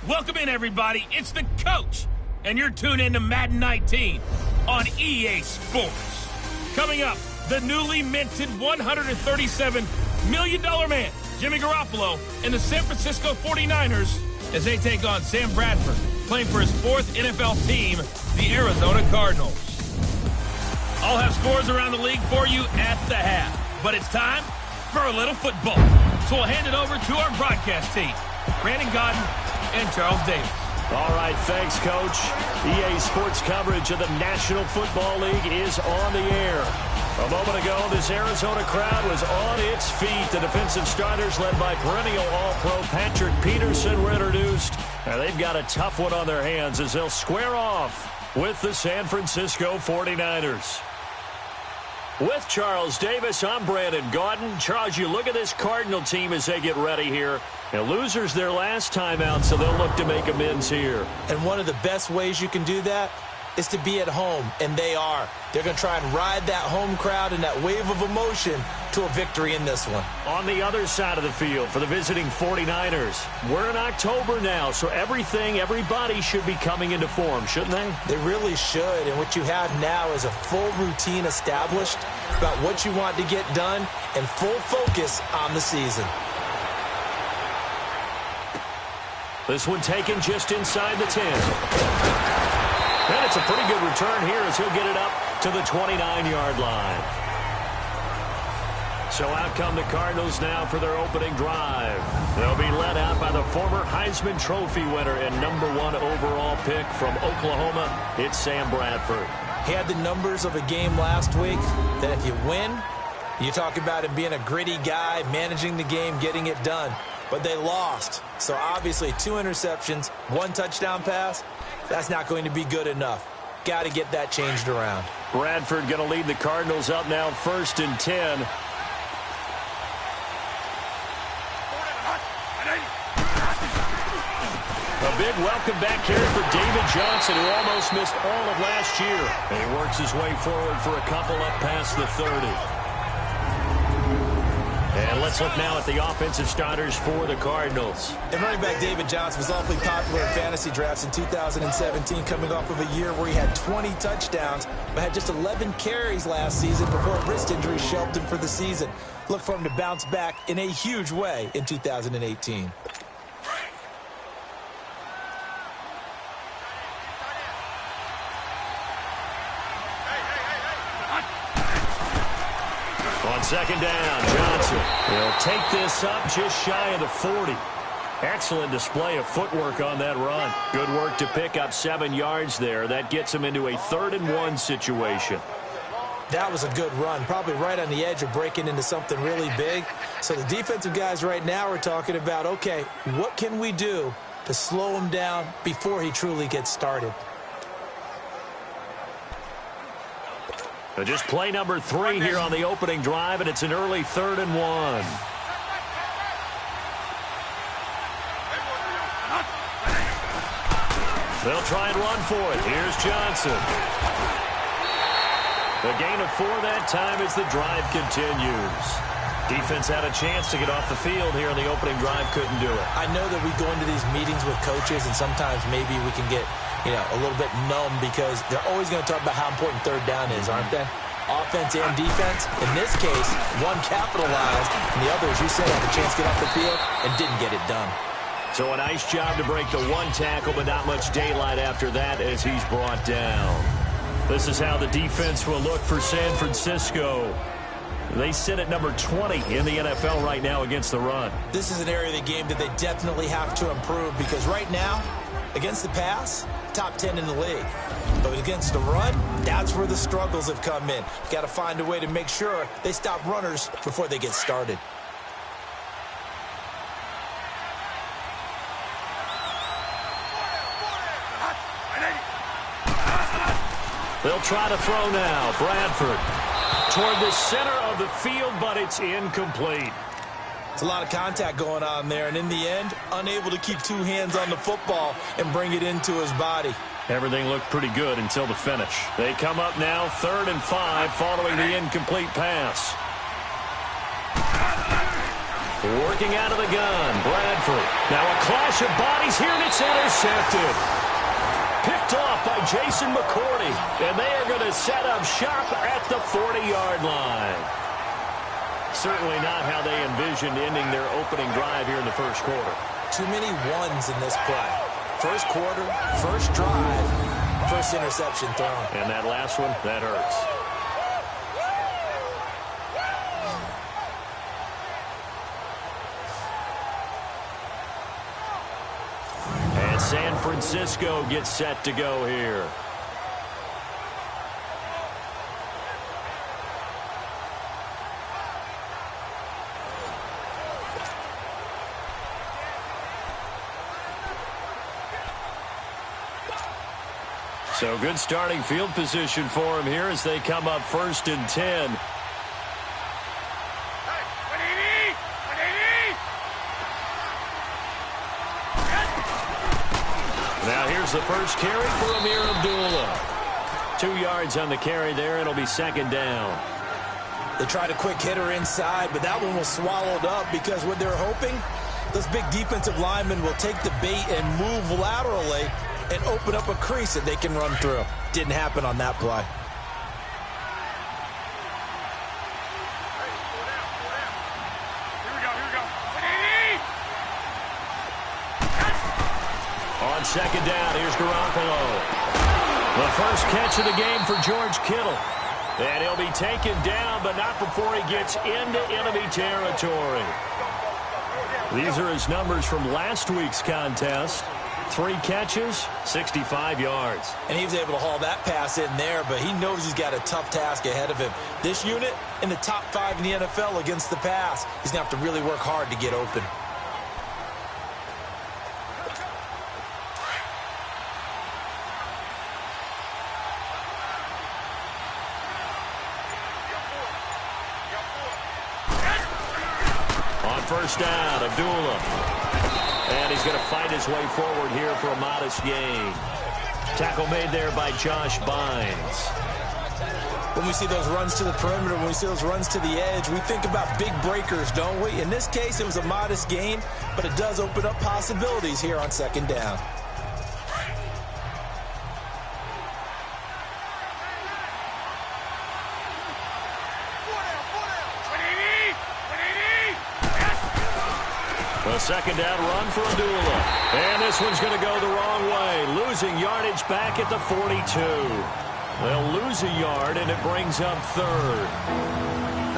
Welcome in, everybody. It's the coach, and you're tuned in to Madden 19 on EA Sports. Coming up, the newly minted $137 million man, Jimmy Garoppolo, and the San Francisco 49ers as they take on Sam Bradford, playing for his fourth NFL team, the Arizona Cardinals. I'll have scores around the league for you at the half, but it's time for a little football. So we'll hand it over to our broadcast team, Brandon Godden and Charles Davis. All right, thanks, Coach. EA Sports coverage of the National Football League is on the air. A moment ago, this Arizona crowd was on its feet. The defensive starters, led by perennial All-Pro Patrick Peterson, were introduced. Now, they've got a tough one on their hands as they'll square off with the San Francisco 49ers. With Charles Davis, I'm Brandon Gaudin. Charles, you look at this Cardinal team as they get ready here. Now, losers their last time out, so they'll look to make amends here. And one of the best ways you can do that is to be at home, and they are. They're going to try and ride that home crowd and that wave of emotion to a victory in this one. On the other side of the field for the visiting 49ers, we're in October now, so everybody should be coming into form, shouldn't they? They really should, and what you have now is a full routine established about what you want to get done and full focus on the season. This one taken just inside the 10. And it's a pretty good return here as he'll get it up to the 29-yard line. So out come the Cardinals now for their opening drive. They'll be led out by the former Heisman Trophy winner and #1 overall pick from Oklahoma. It's Sam Bradford. He had the numbers of a game last week that if you win, you talk about him being a gritty guy, managing the game, getting it done. But they lost. So obviously 2 interceptions, 1 touchdown pass, that's not going to be good enough. Got to get that changed around. Bradford going to lead the Cardinals up now 1st and 10. A big welcome back carry for David Johnson, who almost missed all of last year. And he works his way forward for a couple up past the 30. And let's look now at the offensive starters for the Cardinals. And running back David Johnson was awfully popular in fantasy drafts in 2017, coming off of a year where he had 20 touchdowns, but had just 11 carries last season before a wrist injury shelved him for the season. Look for him to bounce back in a huge way in 2018. On 2nd down, Johnson will take this up just shy of the 40. Excellent display of footwork on that run. Good work to pick up 7 yards there. That gets him into a 3rd and 1 situation. That was a good run, probably right on the edge of breaking into something really big. So the defensive guys right now are talking about, okay, what can we do to slow him down before he truly gets started? Just play number 3 here on the opening drive, and it's an early 3rd and 1. They'll try and run for it. Here's Johnson. The gain of 4 that time as the drive continues. Defense had a chance to get off the field here on the opening drive, couldn't do it. I know that we go into these meetings with coaches, and sometimes maybe we can get a little bit numb because they're always going to talk about how important 3rd down is, aren't they? Offense and defense. In this case, one capitalized, and the other, as you said, had a chance to get off the field and didn't get it done. So a nice job to break the 1 tackle, but not much daylight after that as he's brought down. This is how the defense will look for San Francisco. They sit at number 20 in the NFL right now against the run. This is an area of the game that they definitely have to improve because right now, against the pass, top 10 in the league. But against the run, that's where the struggles have come in. Got to find a way to make sure they stop runners before they get started. They'll try to throw now. Bradford toward the center of the field, but it's incomplete. It's a lot of contact going on there, and in the end, unable to keep 2 hands on the football and bring it into his body. Everything looked pretty good until the finish. They come up now 3rd and 5 following the incomplete pass. Working out of the gun, Bradford. Now a clash of bodies here, and it's intercepted. Picked off by Jason McCourty, and they are going to set up shop at the 40-yard line. Certainly not how they envisioned ending their opening drive here in the first quarter. Too many ones in this play. First quarter, first drive, first interception thrown. And that last one, that hurts. And San Francisco gets set to go here. So good starting field position for him here as they come up 1st and 10. Now here's the first carry for Amir Abdullah. 2 yards on the carry there. It'll be 2nd down. They tried a quick hitter inside, but that one was swallowed up because what they're hoping, those big defensive linemen will take the bait and move laterally and open up a crease that they can run through. Didn't happen on that play. On 2nd down, here's Garoppolo. The first catch of the game for George Kittle. And he'll be taken down, but not before he gets into enemy territory. These are his numbers from last week's contest. 3 catches, 65 yards. And he was able to haul that pass in there, but he knows he's got a tough task ahead of him. This unit in the top 5 in the NFL against the pass. He's going to have to really work hard to get open. On 1st down, Abdullah. And he's going to fight his way forward here for a modest gain. Tackle made there by Josh Bynes. When we see those runs to the perimeter, when we see those runs to the edge, we think about big breakers, don't we? In this case, it was a modest gain, but it does open up possibilities here on 2nd down. A 2nd down run for Abdullah. And this one's going to go the wrong way. Losing yardage back at the 42. They'll lose a yard, and it brings up 3rd.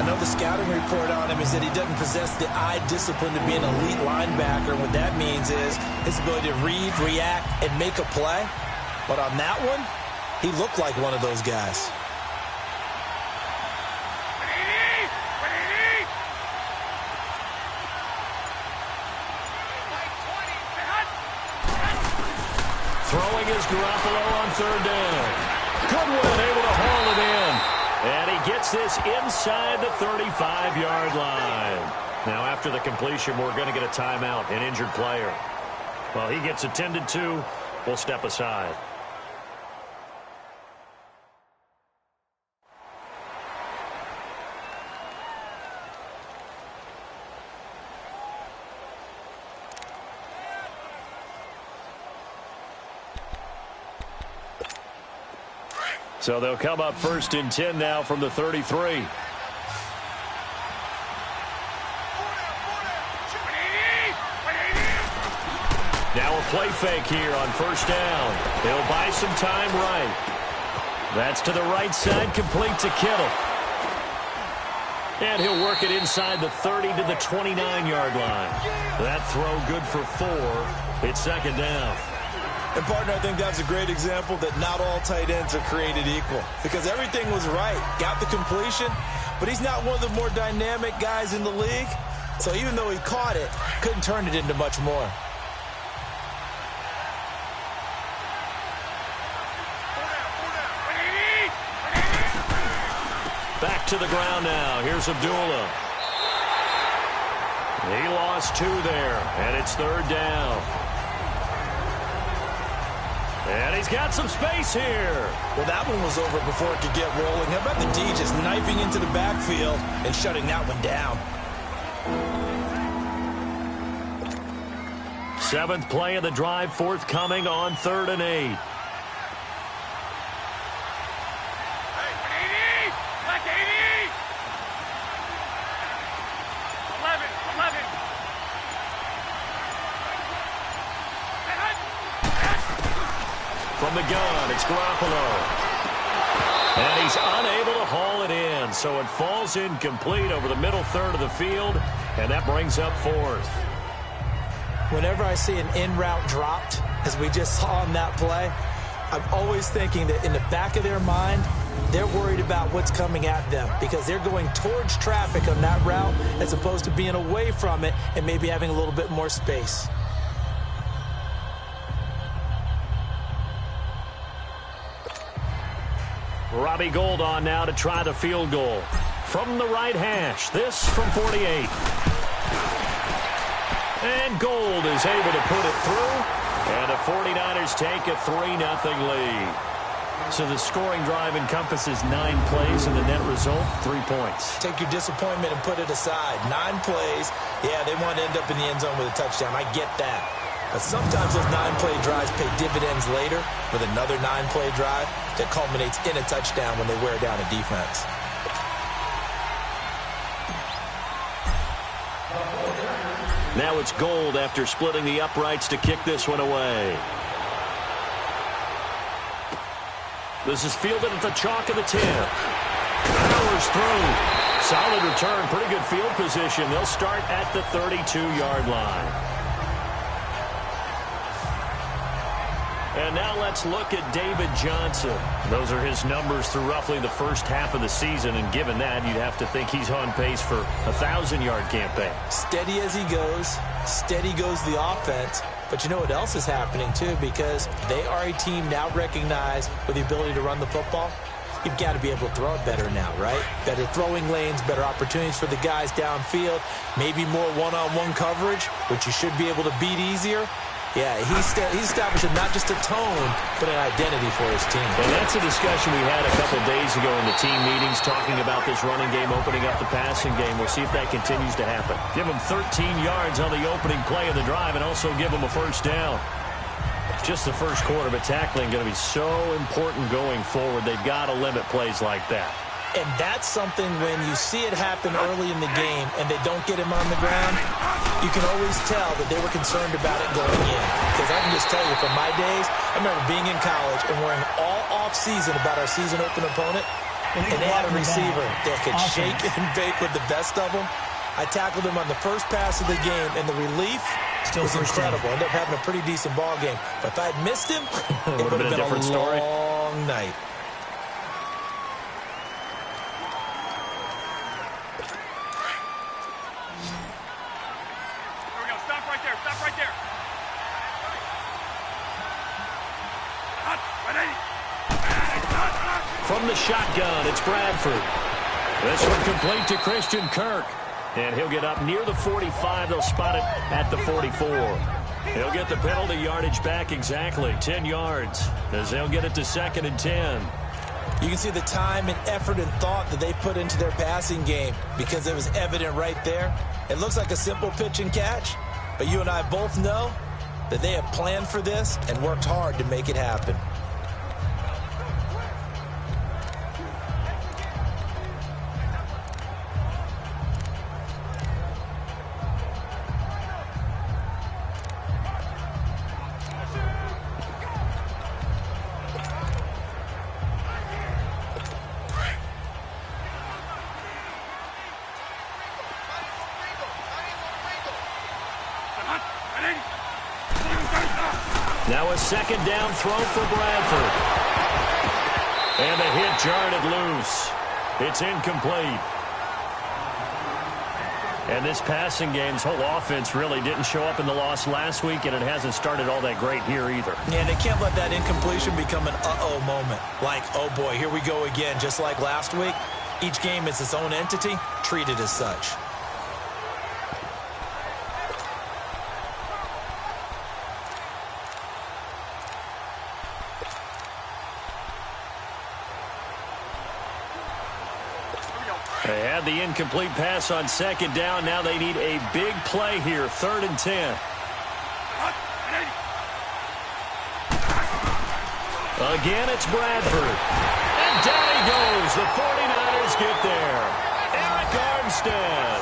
I know the scouting report on him is that he doesn't possess the eye discipline to be an elite linebacker. What that means is his ability to read, react, and make a play. But on that one, he looked like one of those guys. Throwing is Garoppolo on 3rd down. Goodwin able to haul it in. And he gets this inside the 35-yard line. Now, after the completion, we're going to get a timeout, an injured player. Well, he gets attended to. We'll step aside. So they'll come up 1st and 10 now from the 33. Now a play fake here on 1st down. He'll buy some time right. That's to the right side, complete to Kittle. And he'll work it inside the 30 to the 29-yard line. That throw good for 4. It's 2nd down. And, partner, I think that's a great example that not all tight ends are created equal. Because everything was right. Got the completion, but he's not one of the more dynamic guys in the league. So even though he caught it, couldn't turn it into much more. Back to the ground now. Here's Abdullah. He lost 2 there, and it's 3rd down. And he's got some space here. Well, that one was over before it could get rolling. How about the D just knifing into the backfield and shutting that one down? 7th play of the drive forthcoming on 3rd and 8. From the gun, it's Garoppolo. And he's unable to haul it in, so it falls incomplete over the middle third of the field, and that brings up 4th. Whenever I see an in-route dropped, as we just saw on that play, I'm always thinking that in the back of their mind, they're worried about what's coming at them because they're going towards traffic on that route as opposed to being away from it and maybe having a little bit more space. Robbie Gould on now to try the field goal. From the right hash, this from 48. And Gould is able to put it through. And the 49ers take a 3-0 lead. So the scoring drive encompasses 9 plays, and the net result, 3 points. Take your disappointment and put it aside. 9 plays. Yeah, they want to end up in the end zone with a touchdown. I get that. But sometimes those 9-play drives pay dividends later with another 9-play drive that culminates in a touchdown when they wear down a defense. Now it's Gould after splitting the uprights to kick this one away. This is fielded at the chalk of the 10. Powers through. Solid return. Pretty good field position. They'll start at the 32-yard line. And now let's look at David Johnson. Those are his numbers through roughly the first half of the season, and given that, you'd have to think he's on pace for a 1,000-yard campaign. Steady as he goes. Steady goes the offense. But you know what else is happening, too, because they are a team now recognized with the ability to run the football. You've got to be able to throw it better now, right? Better throwing lanes, better opportunities for the guys downfield, maybe more one-on-one coverage, which you should be able to beat easier. Yeah, he's establishing not just a tone, but an identity for his team. And that's a discussion we had a couple days ago in the team meetings, talking about this running game opening up the passing game. We'll see if that continues to happen. Give them 13 yards on the opening play of the drive and also give them a first down. Just the first quarter, but tackling going to be so important going forward. They've got to limit plays like that. And that's something when you see it happen early in the game and they don't get him on the ground, you can always tell that they were concerned about it going in. Because I can just tell you from my days, I remember being in college and worrying all off-season about our season open opponent, and they had a receiver that could shake and bake with the best of them. I tackled him on the first pass of the game, and the relief was incredible. Ended up having a pretty decent ball game. But if I had missed him, it would have been a different story. Long night. From the shotgun, it's Bradford. This one complete to Christian Kirk. And he'll get up near the 45. They'll spot it at the 44. He'll get the penalty yardage back exactly, 10 yards, as they'll get it to 2nd and 10. You can see the time and effort and thought that they put into their passing game because it was evident right there. It looks like a simple pitch and catch, but you and I both know that they have planned for this and worked hard to make it happen. Now a second down throw for Bradford. And the hit jarred it loose. It's incomplete. And this passing game's whole offense really didn't show up in the loss last week, and it hasn't started all that great here either. Yeah, they can't let that incompletion become an uh-oh moment. Like, oh boy, here we go again, just like last week. Each game is its own entity, treated as such. They had the incomplete pass on second down. Now they need a big play here, 3rd and 10. Again, it's Bradford. And down he goes. The 49ers get there. Eric Armstead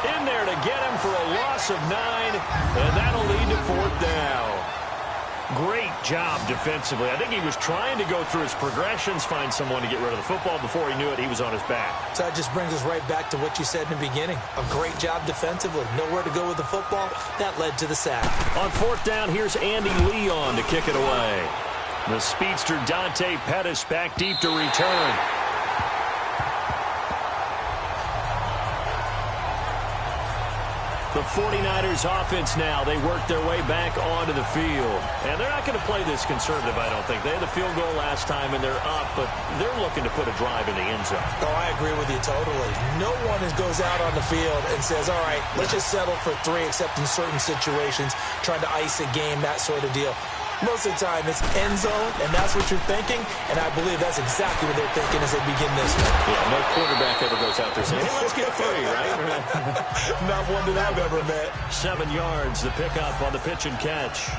in there to get him for a loss of 9, and that'll lead to 4th down. Great job defensively. I think he was trying to go through his progressions, find someone to get rid of the football. Before he knew it, he was on his back. So that just brings us right back to what you said in the beginning. A great job defensively. Nowhere to go with the football. That led to the sack. On 4th down, here's Andy Leon to kick it away. The speedster Dante Pettis back deep to return. The 49ers offense now, they work their way back onto the field. And they're not going to play this conservative, I don't think. They had the field goal last time, and they're up, but they're looking to put a drive in the end zone. Oh, I agree with you totally. No one goes out on the field and says, all right, let's just settle for 3, except in certain situations, trying to ice a game, that sort of deal. Most of the time, it's end zone, and that's what you're thinking, and I believe that's exactly what they're thinking as they begin this one. Yeah, no quarterback ever goes out there saying, hey, let's get 3, right? Not one that I've ever met. 7 yards, the pickup on the pitch and catch.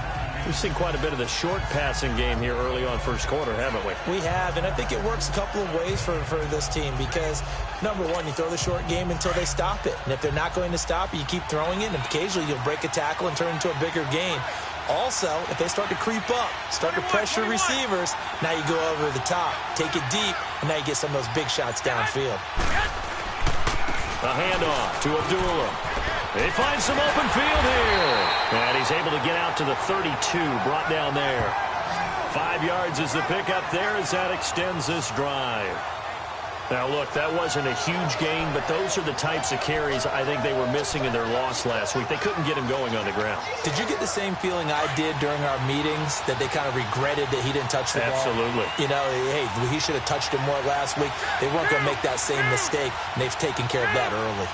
We've seen quite a bit of the short passing game here early on first quarter, haven't we? We have, and I think it works a couple of ways for this team because, number one, you throw the short game until they stop it. And if they're not going to stop it, you keep throwing it, and occasionally you'll break a tackle and turn it into a bigger gain. Also, if they start to creep up, start to pressure receivers, now you go over the top, take it deep, and now you get some of those big shots downfield. A handoff to Abdullah. They find some open field here. And he's able to get out to the 32, brought down there. 5 yards is the pickup there as that extends this drive. Now, look, that wasn't a huge gain, but those are the types of carries I think they were missing in their loss last week. They couldn't get him going on the ground. Did you get the same feeling I did during our meetings, that they kind of regretted that he didn't touch the ball? Absolutely. You know, hey, he should have touched him more last week. They weren't going to make that same mistake, and they've taken care of that early.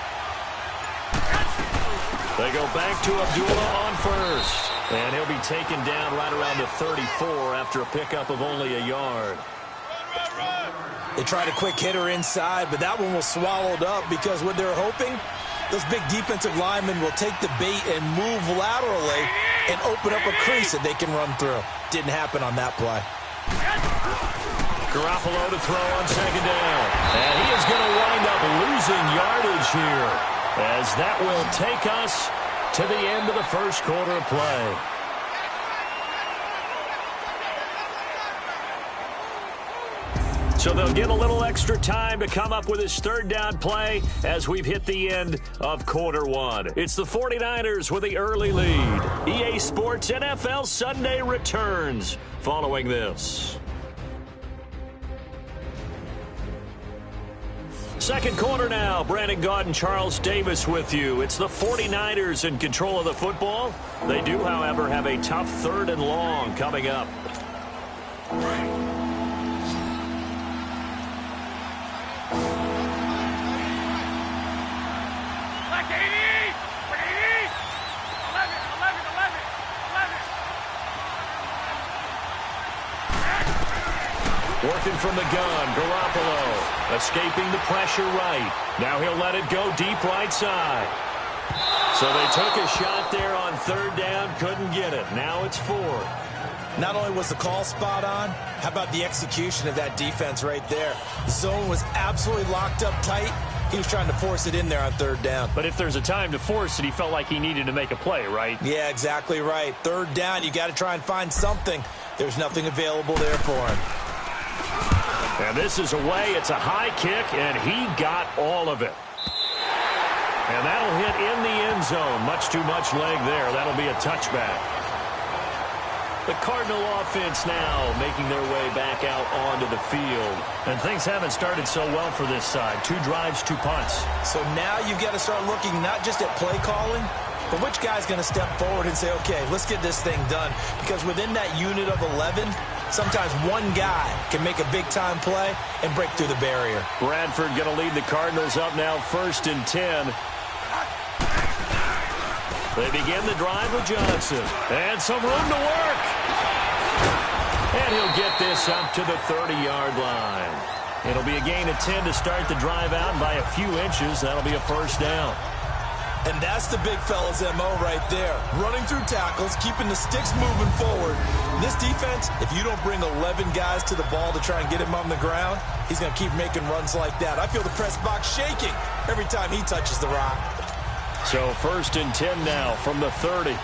They go back to Abdullah on first. And he'll be taken down right around the 34 after a pickup of only a yard. They tried a quick hitter inside, but that one was swallowed up because what they're hoping, those big defensive linemen will take the bait and move laterally and open up a crease that they can run through. Didn't happen on that play. Garoppolo to throw on 2nd down. And he is going to wind up losing yardage here, as that will take us to the end of the first quarter of play. So they'll get a little extra time to come up with his 3rd down play as we've hit the end of quarter 1. It's the 49ers with the early lead. EA Sports NFL Sunday returns following this. Second quarter now. Brandon Gaudin and Charles Davis with you. It's the 49ers in control of the football. They do, however, have a tough 3rd and long coming up. Working from the gun, Garoppolo escaping the pressure right. Now he'll let it go deep right side. So they took a shot there on 3rd down, couldn't get it. Now it's 4th. Not only was the call spot on, how about the execution of that defense right there? The zone was absolutely locked up tight. He was trying to force it in there on 3rd down. But if there's a time to force it, he felt like he needed to make a play, right? Yeah, exactly right. 3rd down, you got to try and find something. There's nothing available there for him. And this is away. It's a high kick, and he got all of it. And that'll hit in the end zone. Much too much leg there. That'll be a touchback. The Cardinal offense now making their way back out onto the field. And things haven't started so well for this side. 2 drives, 2 punts. So now you've got to start looking not just at play calling, but which guy's going to step forward and say, okay, let's get this thing done. Because within that unit of 11, sometimes one guy can make a big-time play and break through the barrier. Bradford going to lead the Cardinals up now 1st and 10. They begin the drive with Johnson. And some room to work. And he'll get this up to the 30-yard line. It'll be a gain of 10 to start the drive out. And by a few inches, that'll be a 1st down. And that's the big fella's MO right there. Running through tackles, keeping the sticks moving forward. This defense, if you don't bring 11 guys to the ball to try and get him on the ground, he's going to keep making runs like that. I feel the press box shaking every time he touches the rock. So 1st and 10 now from the 30.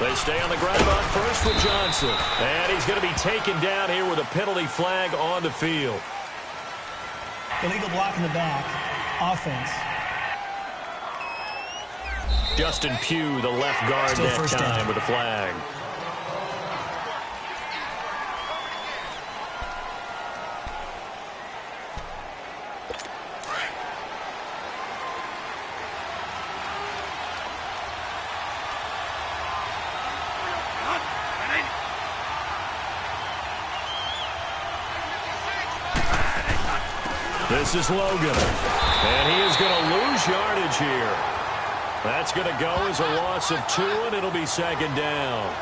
They stay on the ground on first with Johnson. And he's going to be taken down here with a penalty flag on the field. Illegal block in the back. Offense. Justin Pugh, the left guard that time with the flag. This is Logan, and he is going to lose yardage here. That's going to go as a loss of 2, and it'll be 2nd down.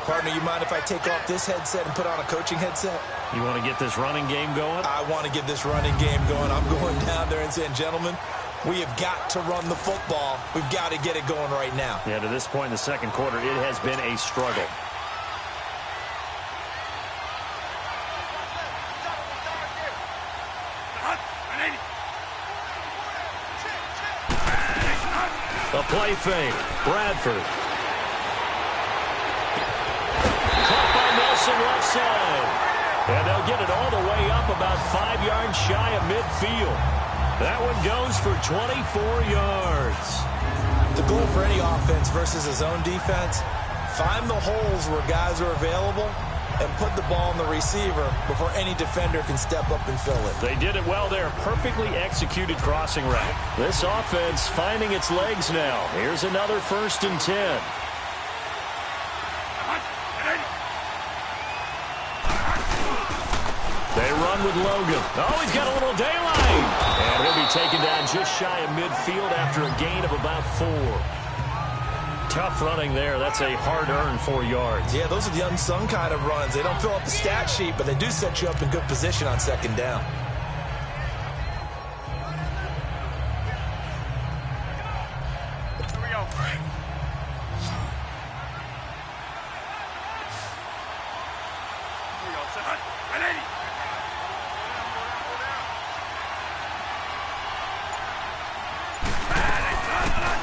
Partner, you mind if I take off this headset and put on a coaching headset? You want to get this running game going? I want to get this running game going. I'm going down there and saying, gentlemen, we have got to run the football. We've got to get it going right now. Yeah, to this point in the second quarter, it has been a struggle. A play fake. Bradford. Caught by Nelson left side. And they'll get it all the way up about 5 yards shy of midfield. That one goes for 24 yards. The goal for any offense versus a zone defense, find the holes where guys are available and put the ball in the receiver before any defender can step up and fill it. They did it well there. Perfectly executed crossing route. This offense finding its legs now. Here's another 1st and 10. They run with Logan. Oh, he's got a little daylight. And he'll be taken down just shy of midfield after a gain of about 4. Tough running there. That's a hard-earned 4 yards. Yeah, those are the unsung kind of runs. They don't fill up the stat sheet, but they do set you up in good position on 2nd down. Here we go.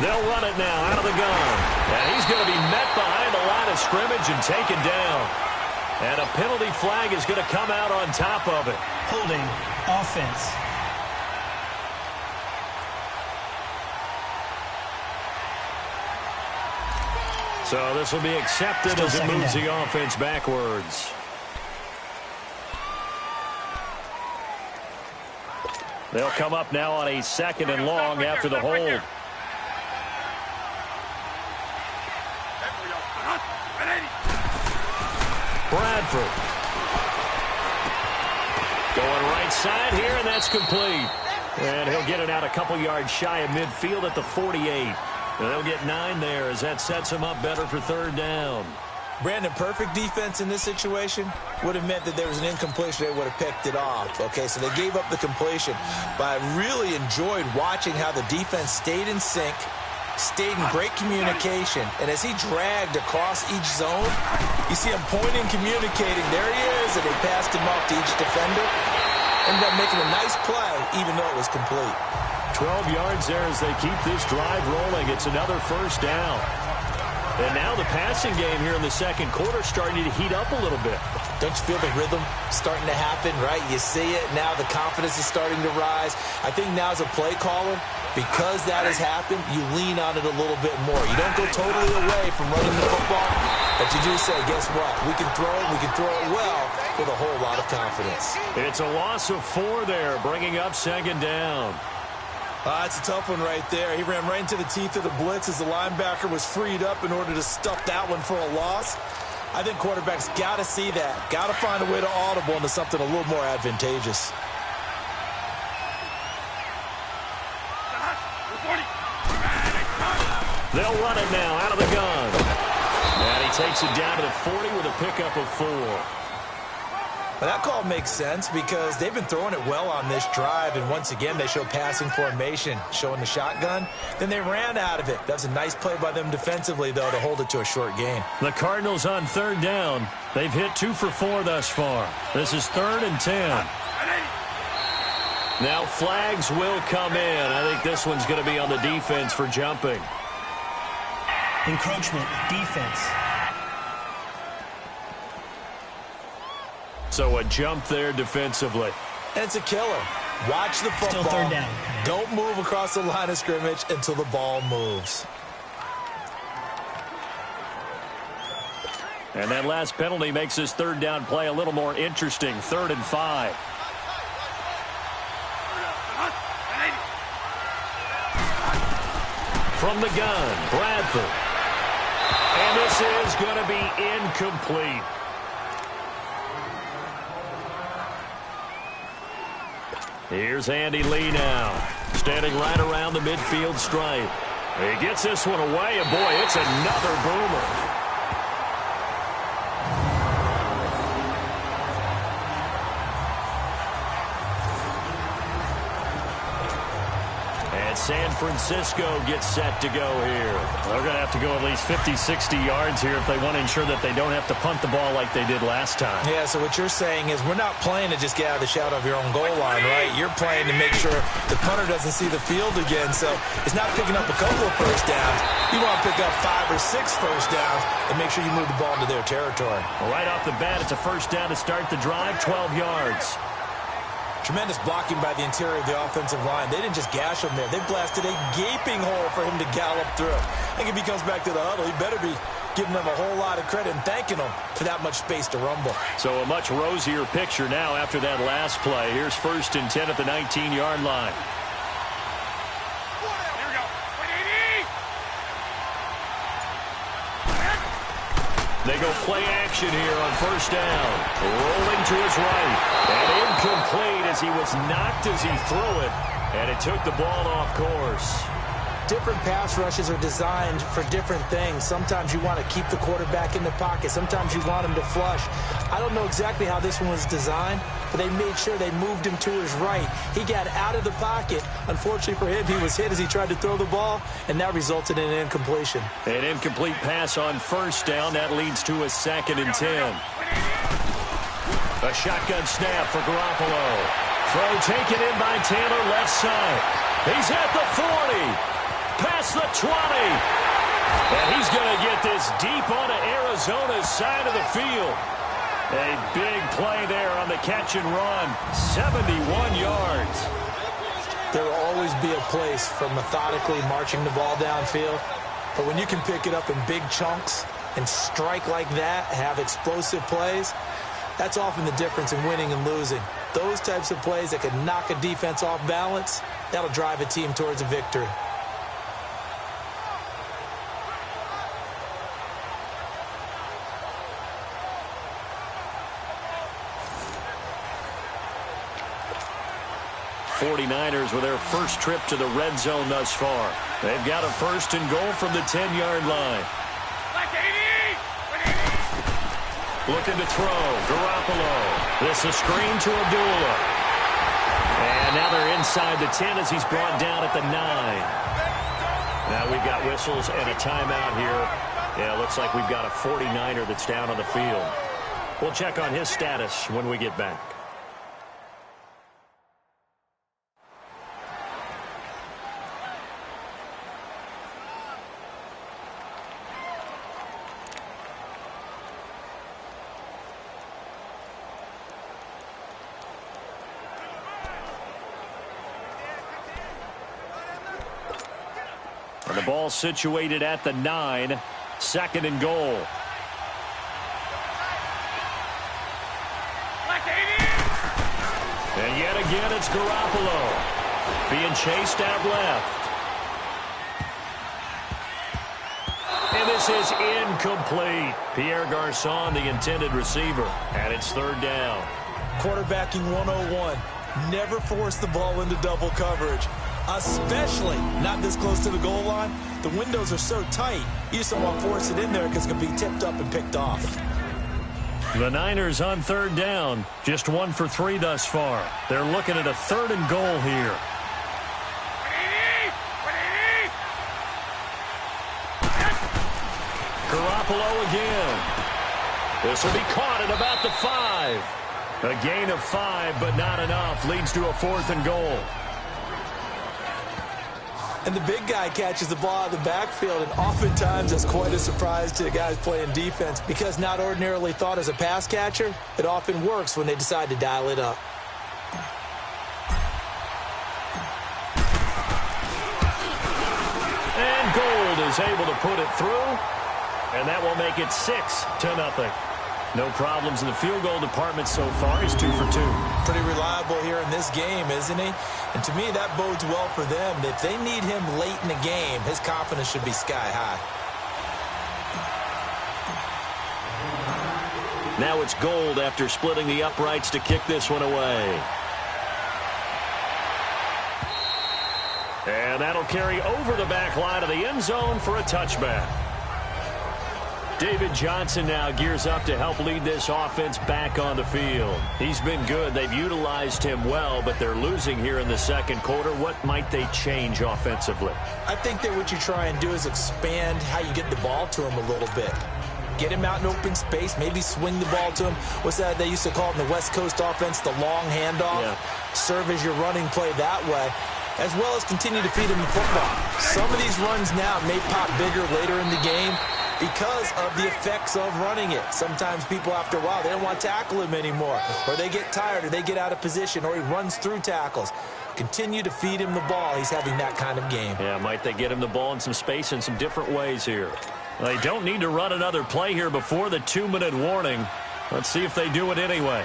They'll run it now out of the gun. And he's going to be met behind the line of scrimmage and taken down. And a penalty flag is going to come out on top of it. Holding. Offense. So this will be accepted as it moves the offense backwards. They'll come up now on a 2nd and long after the hold. Bradford. Going right side here, and that's complete. And he'll get it out a couple yards shy of midfield at the 48. And they'll get 9 there as that sets him up better for 3rd down. Brandon, perfect defense in this situation would have meant that there was an incompletion. They would have picked it off. Okay, so they gave up the completion. But I really enjoyed watching how the defense stayed in sync, stayed in great communication. And as he dragged across each zone, you see him pointing, communicating. There he is, and they passed him off to each defender. Ended up making a nice play, even though it was complete. 12 yards there as they keep this drive rolling. It's another 1st down. And now the passing game here in the second quarter starting to heat up a little bit. Don't you feel the rhythm starting to happen, right? You see it. Now the confidence is starting to rise. I think now as a play caller, because that has happened, you lean on it a little bit more. You don't go totally away from running the football, but you do say, guess what? We can throw it. We can throw it well with a whole lot of confidence. It's a loss of 4 there, bringing up 2nd down. It's a tough one right there. He ran right into the teeth of the blitz as the linebacker was freed up in order to stuff that one for a loss. I think quarterbacks got to see that. Got to find a way to audible into something a little more advantageous. They'll run it now out of the gun. And he takes it down to the 40 with a pickup of 4. Well, that call makes sense because they've been throwing it well on this drive, and once again they show passing formation, showing the shotgun. Then they ran out of it. That's a nice play by them defensively, though, to hold it to a short gain. The Cardinals on 3rd down. They've hit 2 for 4 thus far. This is 3rd and 10. Now flags will come in. I think this one's going to be on the defense for jumping. Encroachment, defense. So a jump there defensively. And it's a killer. Watch the football. Still 3rd down. Don't move across the line of scrimmage until the ball moves. And that last penalty makes this 3rd down play a little more interesting. 3rd and 5. From the gun, Bradford. And this is going to be incomplete. Here's Andy Lee now, standing right around the midfield stripe. He gets this one away, and boy, it's another boomer. And San Francisco gets set to go here. They're going to have to go at least 50, 60 yards here if they want to ensure that they don't have to punt the ball like they did last time. Yeah, so what you're saying is we're not playing to just get out of the shadow of your own goal line, right? You're playing to make sure the punter doesn't see the field again. So it's not picking up a couple of first downs. You want to pick up 5 or 6 first downs and make sure you move the ball into their territory. Well, right off the bat, it's a first down to start the drive, 12 yards. Tremendous blocking by the interior of the offensive line. They didn't just gash him there. They blasted a gaping hole for him to gallop through. I think if he comes back to the huddle, he better be giving them a whole lot of credit and thanking them for that much space to rumble. So a much rosier picture now after that last play. Here's 1st and 10 at the 19-yard line. They go play action here on 1st down. Rolling to his right. And incomplete as he was knocked as he threw it. And it took the ball off course. Different pass rushes are designed for different things. Sometimes you want to keep the quarterback in the pocket. Sometimes you want him to flush. I don't know exactly how this one was designed, but they made sure they moved him to his right. He got out of the pocket. Unfortunately for him, he was hit as he tried to throw the ball, and that resulted in an incompletion. An incomplete pass on 1st down. That leads to a 2nd and 10. A shotgun snap for Garoppolo. Throw taken in by Taylor, left side. He's at the 40. Past the 20. And he's going to get this deep onto Arizona's side of the field. A big play there on the catch and run. 71 yards. There will always be a place for methodically marching the ball downfield. But when you can pick it up in big chunks and strike like that, have explosive plays, that's often the difference in winning and losing. Those types of plays that can knock a defense off balance, that'll drive a team towards a victory. '49ers with their first trip to the red zone thus far. They've got a 1st and goal from the 10-yard line. Looking to throw. Garoppolo. This a screen to Abdullah. And now they're inside the 10 as he's brought down at the 9. Now we've got whistles and a timeout here. Yeah, it looks like we've got a 49er that's down on the field. We'll check on his status when we get back. And the ball situated at the 9. 2nd and goal. And yet again, it's Garoppolo being chased out left. And this is incomplete. Pierre Garçon, the intended receiver. And it's 3rd down. Quarterbacking 101. Never force the ball into double coverage. Especially not this close to the goal line. The windows are so tight, you just don't want to force it in there because it can be tipped up and picked off. The Niners on third down. Just 1 for 3 thus far. They're looking at a 3rd and goal here. Garoppolo again. This will be caught at about the 5. A gain of 5, but not enough. Leads to a 4th and goal. And the big guy catches the ball out of the backfield, and oftentimes that's quite a surprise to the guys playing defense because not ordinarily thought as a pass catcher, it often works when they decide to dial it up. And Gold is able to put it through, and that will make it 6-0. No problems in the field goal department so far. He's 2 for 2. Pretty reliable here in this game, isn't he? And to me, that bodes well for them. If they need him late in the game, his confidence should be sky high. Now it's Gold after splitting the uprights to kick this one away. And that'll carry over the back line of the end zone for a touchback. David Johnson now gears up to help lead this offense back on the field. He's been good. They've utilized him well, but they're losing here in the second quarter. What might they change offensively? I think that what you try and do is expand how you get the ball to him a little bit. Get him out in open space, maybe swing the ball to him. What's that they used to call it in the West Coast offense, the long handoff? Yeah. Serve as your running play that way, as well as continue to feed him the football. Some of these runs now may pop bigger later in the game because of the effects of running it. Sometimes people, after a while, they don't want to tackle him anymore, or they get tired, or they get out of position, or he runs through tackles. Continue to feed him the ball. He's having that kind of game. Yeah, might they get him the ball in some space in some different ways here. They don't need to run another play here before the 2-minute warning. Let's see if they do it anyway.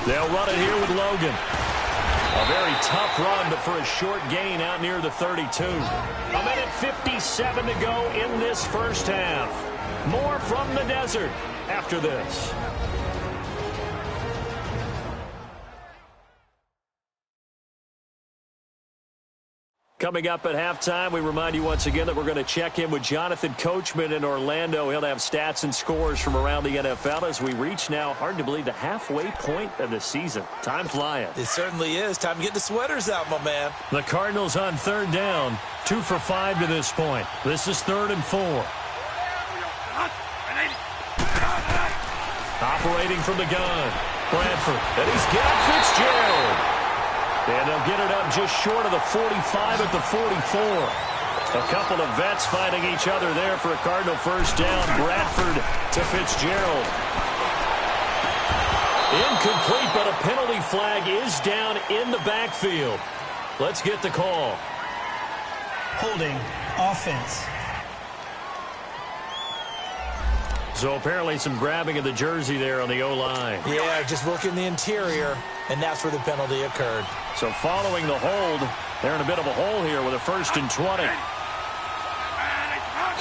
They'll run it here with Logan. A very tough run, but for a short gain out near the 32. 1:57 to go in this first half. More from the desert after this. Coming up at halftime, we remind you once again that we're going to check in with Jonathan Coachman in Orlando. He'll have stats and scores from around the NFL as we reach now, hard to believe, the halfway point of the season. Time flying. It certainly is. Time to get the sweaters out, my man. The Cardinals on third down, 2 for 5 to this point. This is 3rd and 4. Operating from the gun, Bradford, and he's got Fitzgerald. And they'll get it up just short of the 45 at the 44. A couple of vets fighting each other there for a Cardinal first down. Bradford to Fitzgerald. Incomplete, but a penalty flag is down in the backfield. Let's get the call. Holding, offense. So apparently some grabbing of the jersey there on the O-line. Yeah, just look in the interior, and that's where the penalty occurred. So following the hold, they're in a bit of a hole here with a 1st and 20.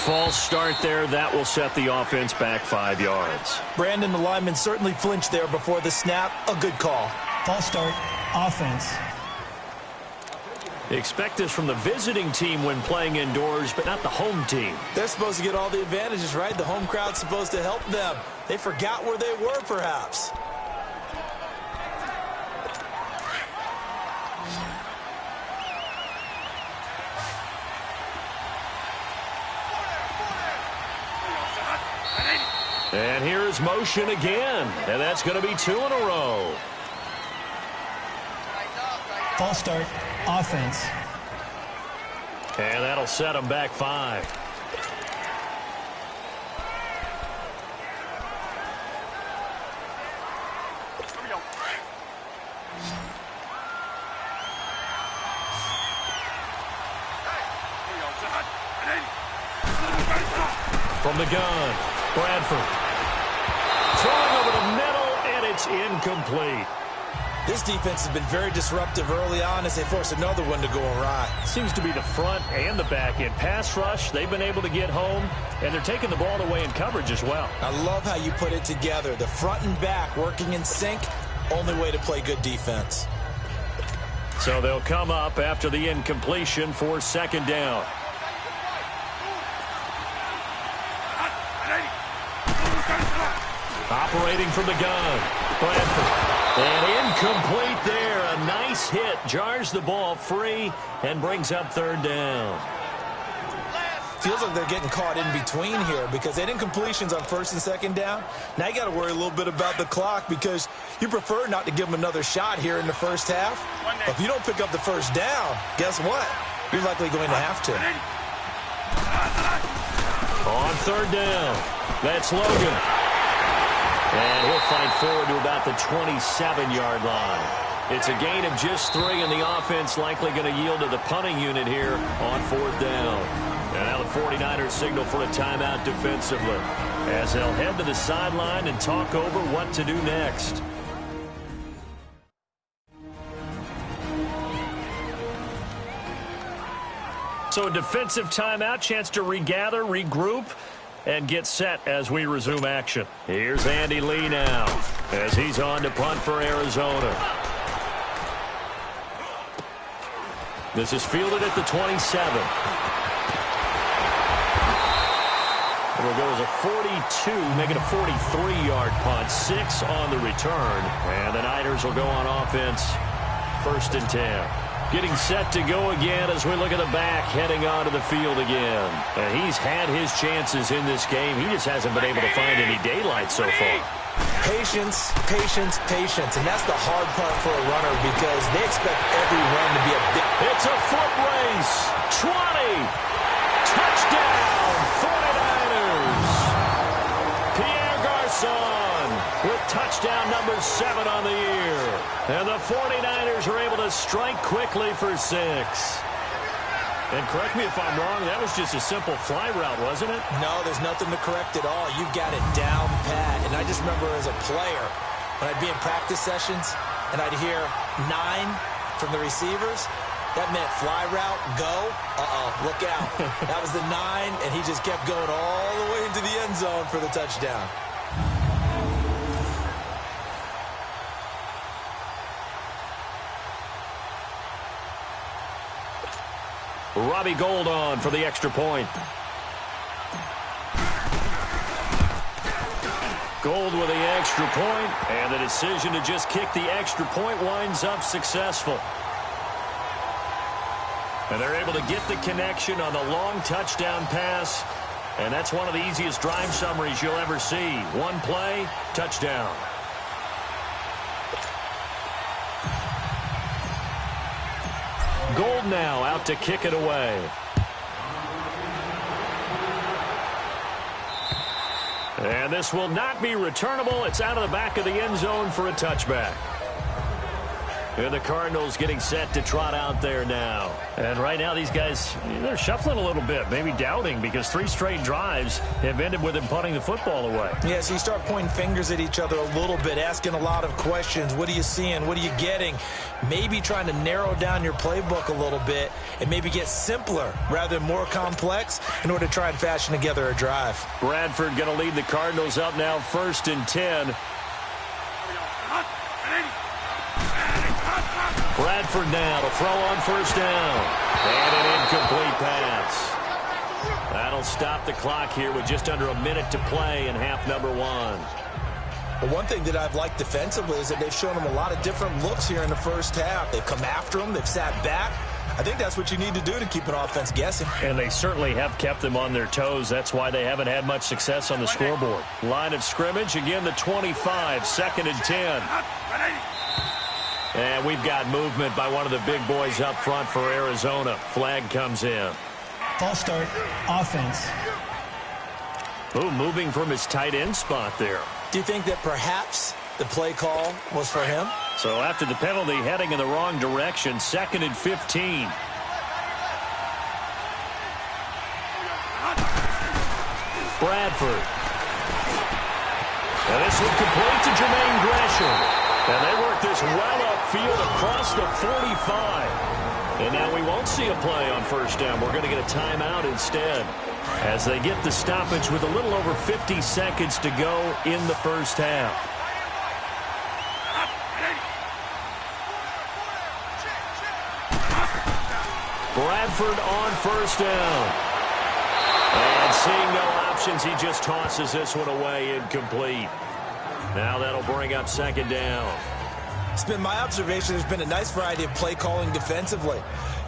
False start there. That will set the offense back 5 yards. Brandon, the lineman certainly flinched there before the snap. A good call. False start, offense. Expect this from the visiting team when playing indoors, but not the home team. They're supposed to get all the advantages, right? The home crowd's supposed to help them. They forgot where they were, perhaps. And here's motion again, and that's going to be 2 in a row. False start, offense. And that'll set them back 5. From the gun, Bradford. Throwing over the middle, and it's incomplete. This defense has been very disruptive early on as they force another one to go awry. Seems to be the front and the back end. Pass rush, they've been able to get home, and they're taking the ball away in coverage as well. I love how you put it together. The front and back working in sync, only way to play good defense. So they'll come up after the incompletion for second down. Operating from the gun, Bradford. And incomplete there. A nice hit. Jars the ball free and brings up third down. Feels like they're getting caught in between here because they had incompletions on first and second down. Now you got to worry a little bit about the clock because you prefer not to give them another shot here in the first half. But if you don't pick up the first down, guess what? You're likely going to have to. On third down, that's Logan. And he'll fight forward to about the 27-yard line. It's a gain of just 3, and the offense likely going to yield to the punting unit here on fourth down. And now the 49ers signal for a timeout defensively as they'll head to the sideline and talk over what to do next. So a defensive timeout, chance to regather, regroup, and get set as we resume action. Here's Andy Lee now as he's on to punt for Arizona. This is fielded at the 27. It'll go as a 42, make it a 43-yard punt, 6 on the return. And the Niners will go on offense, first and 10. Getting set to go again as we look at the back heading onto the field again. And he's had his chances in this game. He just hasn't been able to find any daylight so far. Patience, patience, patience. And that's the hard part for a runner because they expect every run to be a big... It's a foot race. 20. Touchdown, 49ers. Pierre Garçon with touchdown number 7 on the year. And the 49ers are able to strike quickly for 6. And correct me if I'm wrong, that was just a simple fly route, wasn't it? No, there's nothing to correct at all. You've got it down pat. And I just remember as a player, when I'd be in practice sessions and I'd hear 9 from the receivers, that meant fly route, go, look out. That was the 9, and he just kept going all the way into the end zone for the touchdown. Robbie Gould on for the extra point. Gould with the extra point, and the decision to just kick the extra point winds up successful. And they're able to get the connection on the long touchdown pass, and that's one of the easiest drive summaries you'll ever see. One play, touchdown. Gould now out to kick it away. And this will not be returnable. It's out of the back of the end zone for a touchback. And the Cardinals getting set to trot out there now. And right now these guys, they're shuffling a little bit, maybe doubting, because 3 straight drives have ended with them punting the football away. Yeah, so you start pointing fingers at each other a little bit, asking a lot of questions. What are you seeing? What are you getting? Maybe trying to narrow down your playbook a little bit and maybe get simpler rather than more complex in order to try and fashion together a drive. Bradford going to lead the Cardinals up now, first and 10. Bradford now to throw on first down. And an incomplete pass. That'll stop the clock here with just under a minute to play in half number 1. Well, one thing that I've liked defensively is that they've shown them a lot of different looks here in the first half. They've come after them. They've sat back. I think that's what you need to do to keep an offense guessing. And they certainly have kept them on their toes. That's why they haven't had much success on the scoreboard. Line of scrimmage, again the 25, second and 10. And we've got movement by one of the big boys up front for Arizona. Flag comes in. False start, offense. Ooh, moving from his tight end spot there. Do you think that perhaps the play call was for him? So after the penalty, heading in the wrong direction, second and 15. Bradford. And this will complete to Jermaine Gresham. And they work this well up field across the 45. And now we won't see a play on first down. We're going to get a timeout instead as they get the stoppage with a little over 50 seconds to go in the first half. Bradford on first down. And seeing no options, he just tosses this one away, incomplete. Now that'll bring up second down. It's been my observation there's been a nice variety of play calling defensively.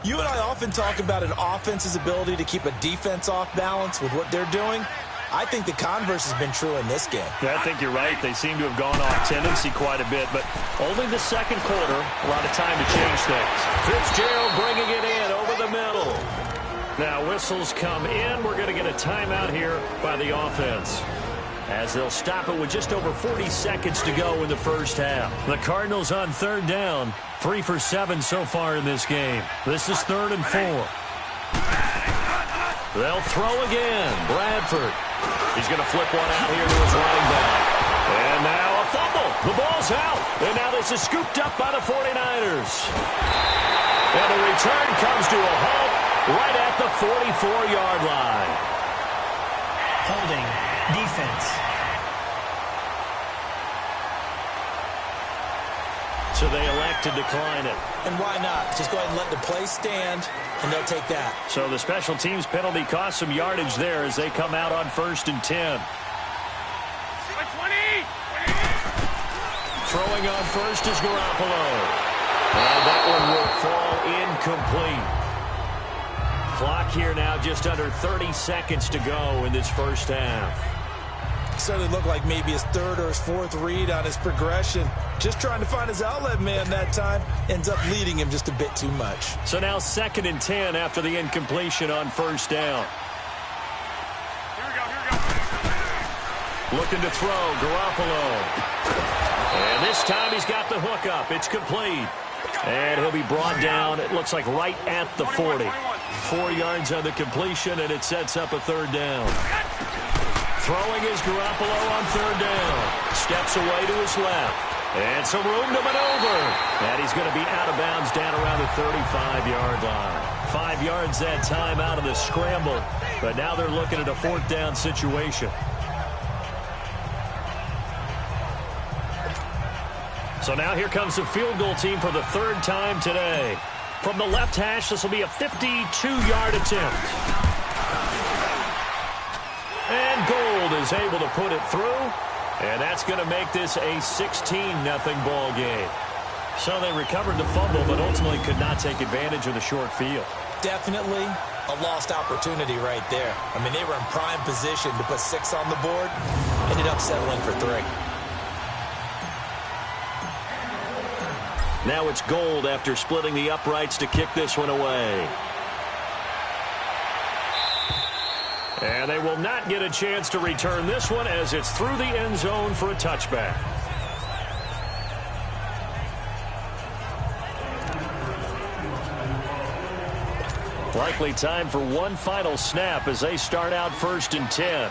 You and I often talk about an offense's ability to keep a defense off balance with what they're doing. I think the converse has been true in this game. Yeah, I think you're right. They seem to have gone off tendency quite a bit, but only the second quarter, a lot of time to change things. Fitzgerald bringing it in over the middle. Now whistles come in. We're going to get a timeout here by the offense, as they'll stop it with just over 40 seconds to go in the first half. The Cardinals on third down, 3 for 7 so far in this game. This is 3rd and 4. They'll throw again. Bradford. He's going to flip one out here to his running back. And now a fumble. The ball's out. And now this is scooped up by the 49ers. And the return comes to a halt right at the 44-yard line. Holding. Defense. So they elect to decline it. And why not? Just go ahead and let the play stand, and they'll take that. So the special teams penalty cost some yardage there as they come out on 1st and 10. 20. Throwing on first is Garoppolo. And that one will fall incomplete. Clock here now just under 30 seconds to go in this first half. Certainly looked like maybe his 3rd or his 4th read on his progression. Just trying to find his outlet man that time. Ends up leading him just a bit too much. So now 2nd and 10 after the incompletion on first down. Here we go. Looking to throw, Garoppolo. And this time he's got the hook up. It's complete. And he'll be brought down, it looks like right at the 40. 4 yards on the completion, and it sets up a 3rd down. Throwing is Garoppolo on 3rd down. Steps away to his left. And some room to maneuver. And he's going to be out of bounds down around the 35-yard line. 5 yards that time out of the scramble. But now they're looking at a 4th down situation. So now here comes the field goal team for the 3rd time today. From the left hash, this will be a 52-yard attempt. And Gold is able to put it through. And that's going to make this a 16-0 ball game. So they recovered the fumble, but ultimately could not take advantage of the short field. Definitely a lost opportunity right there. I mean, they were in prime position to put 6 on the board. Ended up settling for 3. Now it's Gold after splitting the uprights to kick this one away. And they will not get a chance to return this one as it's through the end zone for a touchback. Likely time for one final snap as they start out 1st and 10.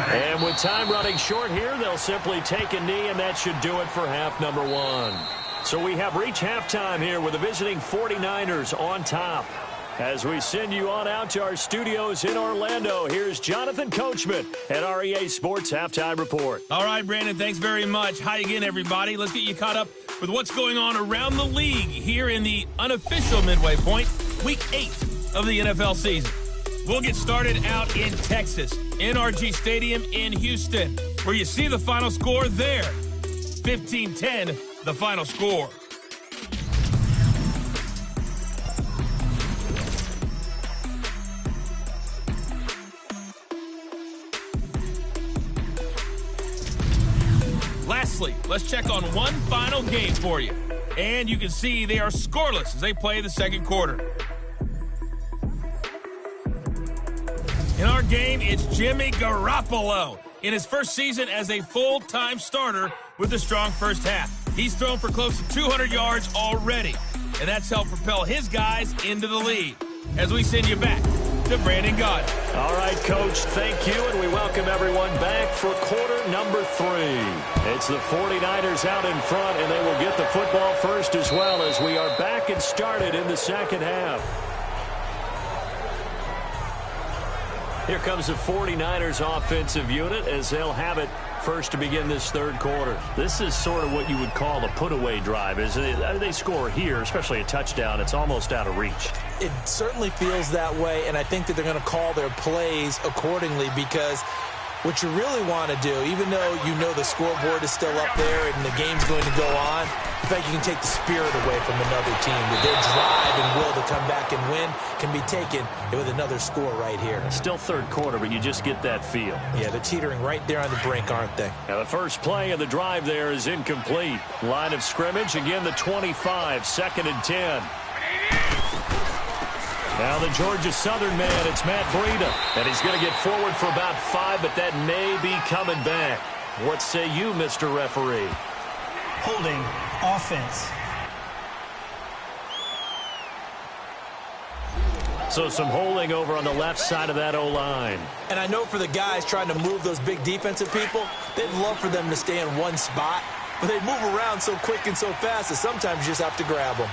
And with time running short here, they'll simply take a knee, and that should do it for half number 1. So we have reached halftime here with the visiting 49ers on top. As we send you on out to our studios in Orlando, here's Jonathan Coachman at our EA Sports Halftime Report. All right, Brandon, thanks very much. Hi again, everybody. Let's get you caught up with what's going on around the league here in the unofficial midway point, Week 8 of the NFL season. We'll get started out in Texas, NRG Stadium in Houston, where you see the final score there. 15-10, the final score. Lastly, let's check on one final game for you. And you can see they are scoreless as they play the second quarter. In our game, it's Jimmy Garoppolo in his first season as a full-time starter with a strong first half. He's thrown for close to 200 yards already, and that's helped propel his guys into the lead. As we send you back to Brandon Gaudin. All right, Coach, thank you, and we welcome everyone back for quarter number 3. It's the 49ers out in front, and they will get the football first as well as we are back and started in the second half. Here comes the 49ers offensive unit as they'll have it first to begin this third quarter. This is sort of what you would call a put-away drive, isn't it? They score here, especially a touchdown. It's almost out of reach. It certainly feels that way, and I think that they're going to call their plays accordingly because what you really want to do, even though you know the scoreboard is still up there and the game's going to go on, in fact, you can take the spirit away from another team. That their drive and will to come back and win can be taken with another score right here. Still third quarter, but you just get that feel. Yeah, they're teetering right there on the brink, aren't they? Now, the first play of the drive there is incomplete. Line of scrimmage, again, the 25, 2nd and 10. Now the Georgia Southern man, it's Matt Breida. And he's going to get forward for about 5, but that may be coming back. What say you, Mr. Referee? Holding, offense. So some holding over on the left side of that O-line. And I know for the guys trying to move those big defensive people, they'd love for them to stay in one spot. But they move around so quick and so fast that sometimes you just have to grab them.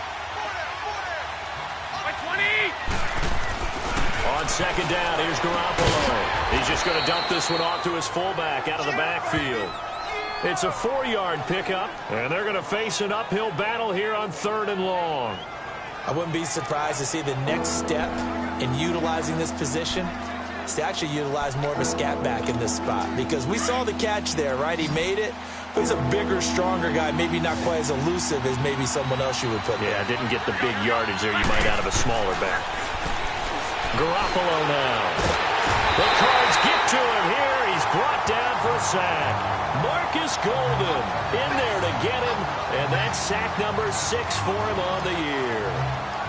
On second down, here's Garoppolo. He's just going to dump this one off to his fullback out of the backfield. It's a 4-yard pickup, and they're going to face an uphill battle here on 3rd and long. I wouldn't be surprised to see the next step in utilizing this position is to actually utilize more of a scat back in this spot. Because we saw the catch there, right? He made it. He's a bigger, stronger guy, maybe not quite as elusive as maybe someone else you would put there. Yeah, didn't get the big yardage there you might out of a smaller back. Garoppolo now. The Cards get to him here. He's brought down for a sack. Marcus Golden in there to get him, and that's sack number 6 for him on the year.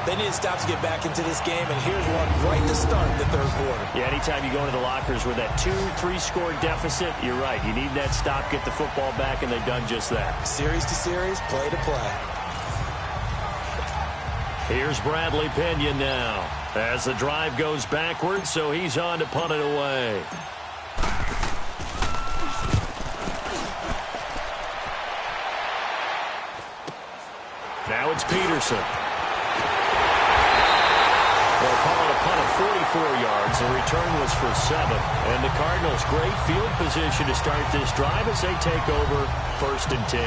They need to stop to get back into this game, and here's one right to start the third quarter. Yeah, anytime you go into the lockers with that 2-3 score deficit, you're right. You need that stop, get the football back, and they've done just that. Series to series, play to play. Here's Bradley Pena now as the drive goes backwards, so he's on to punt it away. Now it's Peterson. They'll call it a punt of 44 yards. The return was for 7. And the Cardinals, great field position to start this drive as they take over 1st and 10.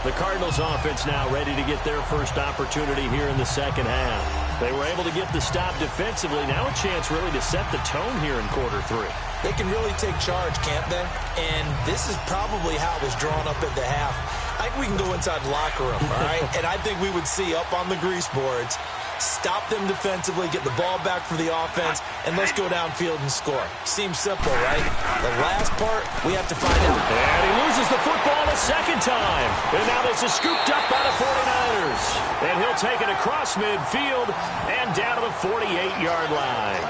The Cardinals offense now ready to get their first opportunity here in the second half. They were able to get the stop defensively. Now a chance really to set the tone here in quarter 3. They can really take charge, can't they? And this is probably how it was drawn up at the half. I think we can go inside the locker room, all right? And I think we would see up on the grease boards, stop them defensively, get the ball back for the offense, and let's go downfield and score. Seems simple, right? The last part, we have to find out. And he loses the football a second time. And now this is scooped up by the 49ers. And he'll take it across midfield and down to the 48-yard line.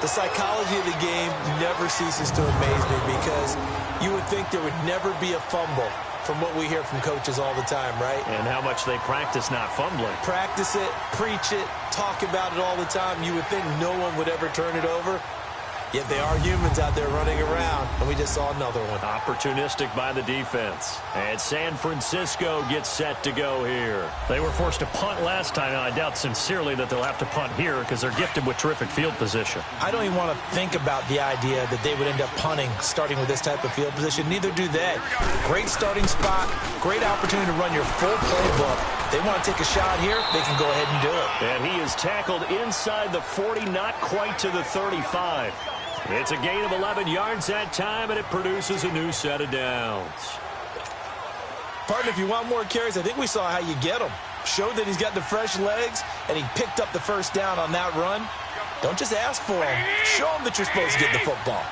The psychology of the game never ceases to amaze me because you would think there would never be a fumble from what we hear from coaches all the time, right? And how much they practice not fumbling. Practice it, preach it, talk about it all the time. You would think no one would ever turn it over. Yet they are humans out there running around, and we just saw another one. Opportunistic by the defense. And San Francisco gets set to go here. They were forced to punt last time, and I doubt sincerely that they'll have to punt here because they're gifted with terrific field position. I don't even want to think about the idea that they would end up punting starting with this type of field position. Neither do they. Great starting spot, great opportunity to run your full playbook. They want to take a shot here, they can go ahead and do it. And he is tackled inside the 40, not quite to the 35. It's a gain of 11 yards that time, and it produces a new set of downs. Partner, if you want more carries, I think we saw how you get them. Showed that he's got the fresh legs, and he picked up the first down on that run. Don't just ask for him. Show him that you're supposed to get the football.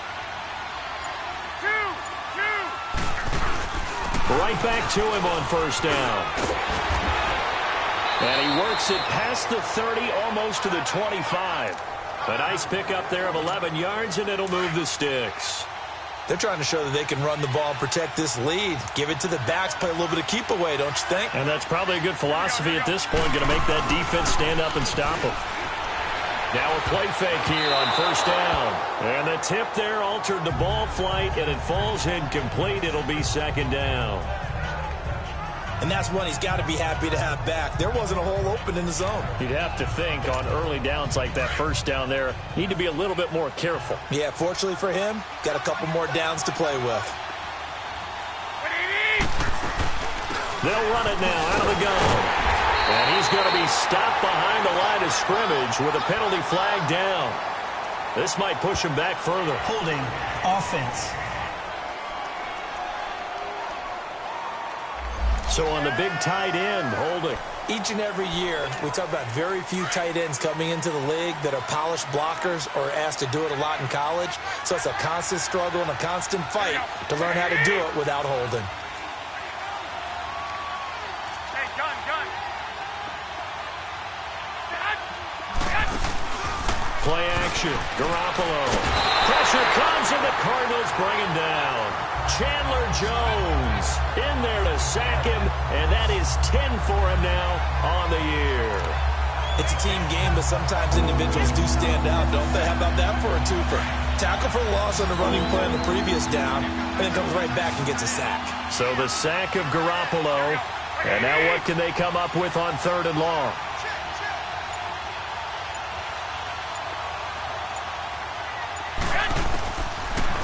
Right back to him on first down. And he works it past the 30, almost to the 25. A nice pickup there of 11 yards, and it'll move the sticks. They're trying to show that they can run the ball and protect this lead. Give it to the backs, play a little bit of keep away, don't you think? And that's probably a good philosophy at this point, going to make that defense stand up and stop them. Now a play fake here on first down. And the tip there altered the ball flight, and it falls incomplete. It'll be second down. And that's one he's got to be happy to have back. There wasn't a hole open in the zone. You'd have to think on early downs like that first down there, need to be a little bit more careful. Yeah, fortunately for him, got a couple more downs to play with. They'll run it now out of the gun. And he's going to be stopped behind the line of scrimmage with a penalty flag down. This might push him back further. Holding offense. So on the big tight end, holding. Each and every year, we talk about very few tight ends coming into the league that are polished blockers or asked to do it a lot in college. So it's a constant struggle and a constant fight to learn how to do it without holding. Play action. Garoppolo. Pressure comes, and the Cardinals bring him down. Chandler Jones in there to sack him, and that is 10 for him now on the year. It's a team game, but sometimes individuals do stand out, don't they? How about that for a twofer? Tackle for loss on the running play on the previous down, and then comes right back and gets a sack. So the sack of Garoppolo, and now what can they come up with on 3rd and long?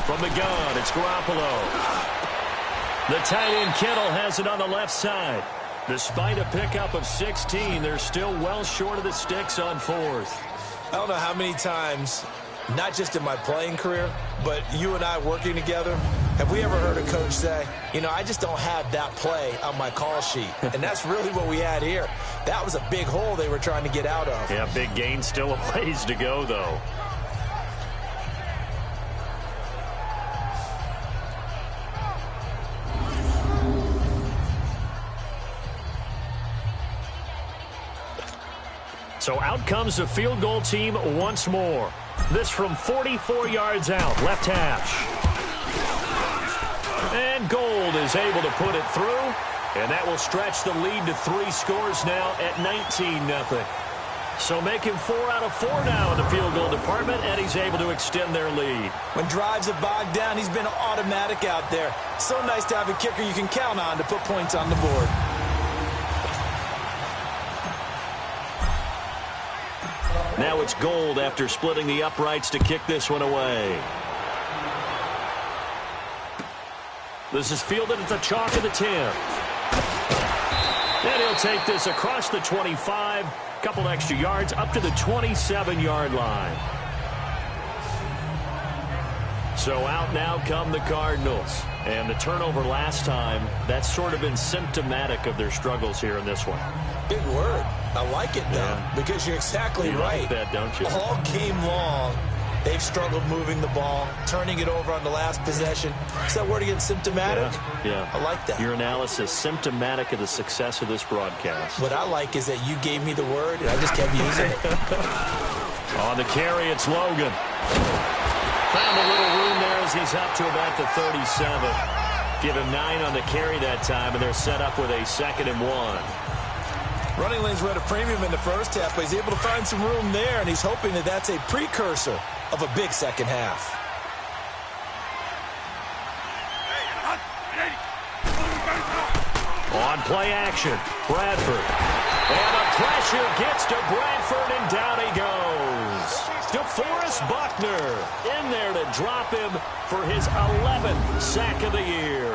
From the gun, it's Garoppolo. The tight end Kittle has it on the left side. Despite a pickup of 16, they're still well short of the sticks on 4th. I don't know how many times, not just in my playing career, but you and I working together, have we ever heard a coach say, you know, I just don't have that play on my call sheet. And that's really what we had here. That was a big hole they were trying to get out of. Yeah, big gain, still a ways to go, though. So out comes the field goal team once more. This from 44 yards out, left hash. And Gold is able to put it through, and that will stretch the lead to 3 scores now at 19-0. So making 4 out of 4 now in the field goal department, and he's able to extend their lead. When drives are bogged down, he's been automatic out there. So nice to have a kicker you can count on to put points on the board. Now it's Gold after splitting the uprights to kick this one away. This is fielded at the chalk of the 10. And he'll take this across the 25, couple extra yards up to the 27-yard line. So out now come the Cardinals. And the turnover last time, that's sort of been symptomatic of their struggles here in this one. Big word. I like it, though, because you're exactly right. Like that, don't you? All game long, they've struggled moving the ball, turning it over on the last possession. Is that word again, symptomatic? Yeah. I like that. Your analysis, symptomatic of the success of this broadcast. What I like is that you gave me the word, and I just kept using it. On the carry, it's Logan. Found a little room there as he's up to about the 37. Give him 9 on the carry that time, and they're set up with a 2nd and 1. Running lanes were at a premium in the first half, but he's able to find some room there, and he's hoping that that's a precursor of a big second half. On play action, Bradford. And the pressure gets to Bradford, and down he goes. DeForest Buckner in there to drop him for his 11th sack of the year.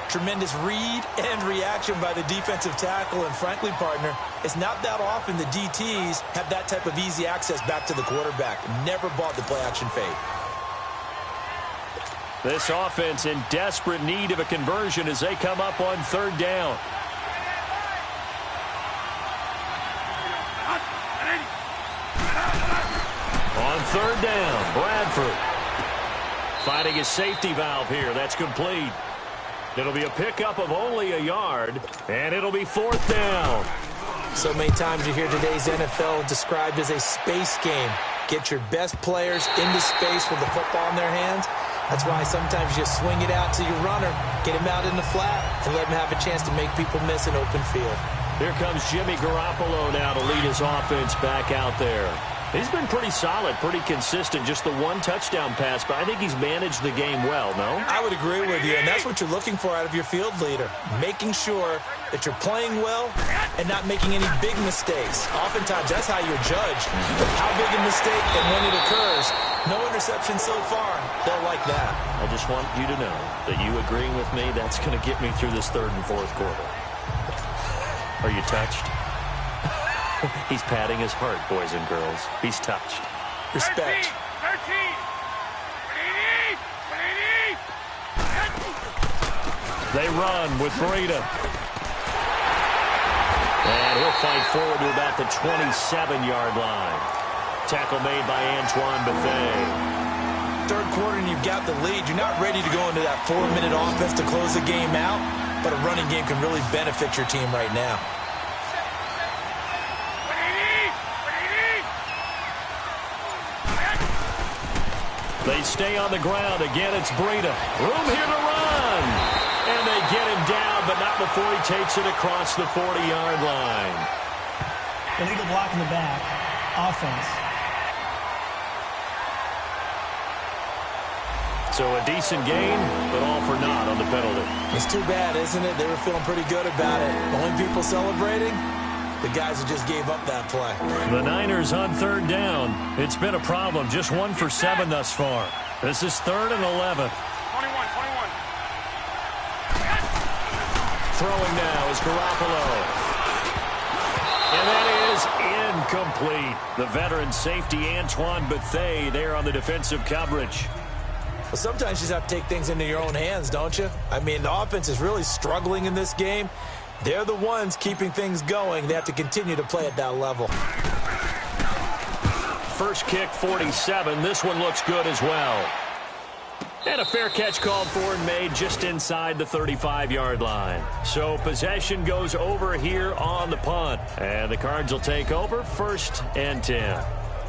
Tremendous read and reaction by the defensive tackle, and frankly, partner, it's not that often the DTs have that type of easy access back to the quarterback. Never bought the play-action fade. This offense in desperate need of a conversion as they come up on 3rd down. On 3rd down, Bradford finding his safety valve here. That's complete. It'll be a pickup of only a yard, and it'll be 4th down. So many times you hear today's NFL described as a space game. Get your best players into space with the football in their hands. That's why sometimes you swing it out to your runner, get him out in the flat, and let him have a chance to make people miss an open field. Here comes Jimmy Garoppolo now to lead his offense back out there. He's been pretty solid, pretty consistent. Just the one touchdown pass, but I think he's managed the game well, no? I would agree with you, and that's what you're looking for out of your field leader. Making sure that you're playing well and not making any big mistakes. Oftentimes, that's how you're judged. How big a mistake and when it occurs. No interception so far. They'll like that. I just want you to know that you agreeing with me, that's going to get me through this third and fourth quarter. Are you touched? He's patting his heart, boys and girls. He's touched. Respect. 13. They run with Breida. And he'll fight forward to about the 27-yard line. Tackle made by Antoine Bethea. Third quarter and you've got the lead. You're not ready to go into that 4-minute offense to close the game out, but a running game can really benefit your team right now. They stay on the ground. Again, it's Breida. Room here to run. And they get him down, but not before he takes it across the 40-yard line. Illegal block in the back. Offense. So a decent gain, but all for naught on the penalty. It's too bad, isn't it? They were feeling pretty good about it. The only people celebrating, the guys who just gave up that play. The Niners on third down. It's been a problem. Just 1 for 7 thus far. This is 3rd and 11. 21. Throwing now is Garoppolo. And that is incomplete. The veteran safety Antoine Bethea there on the defensive coverage. Well, sometimes you just have to take things into your own hands, don't you? I mean, the offense is really struggling in this game. They're the ones keeping things going. They have to continue to play at that level. First kick, 47. This one looks good as well. And a fair catch called for and made just inside the 35-yard line. So possession goes over here on the punt. And the Cards will take over 1st and 10.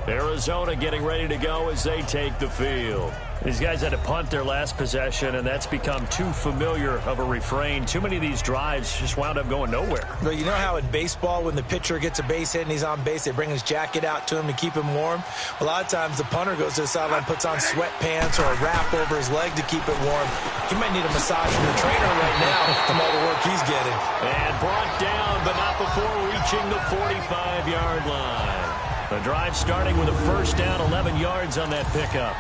Arizona getting ready to go as they take the field. These guys had to punt their last possession, and that's become too familiar of a refrain. Too many of these drives just wound up going nowhere. Well, you know how in baseball, when the pitcher gets a base hit and he's on base, they bring his jacket out to him to keep him warm? A lot of times the punter goes to the sideline, puts on sweatpants or a wrap over his leg to keep it warm. He might need a massage from the trainer right now from all the work he's getting. And brought down, but not before reaching the 45-yard line. The drive starting with a first down, 11 yards on that pickup.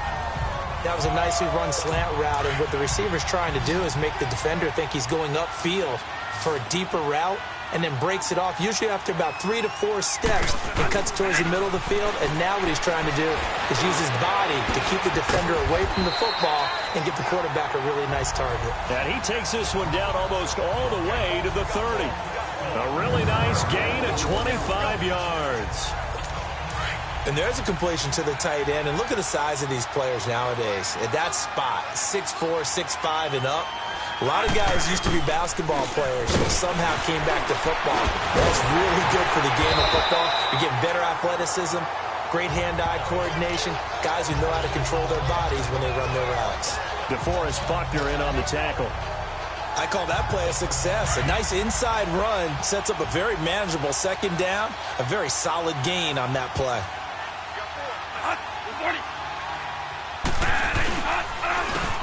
That was a nicely run slant route, and what the receiver's trying to do is make the defender think he's going upfield for a deeper route, and then breaks it off, usually after about 3 to 4 steps, and cuts towards the middle of the field, and now what he's trying to do is use his body to keep the defender away from the football and get the quarterback a really nice target. And he takes this one down almost all the way to the 30. A really nice gain of 25 yards. And there's a completion to the tight end. And look at the size of these players nowadays. At that spot, 6'4", 6'5", and up. A lot of guys used to be basketball players who somehow came back to football. That's really good for the game of football. You're getting better athleticism, great hand-eye coordination, guys who know how to control their bodies when they run their routes. DeForest Buckner in on the tackle. I call that play a success. A nice inside run sets up a very manageable second down, a very solid gain on that play.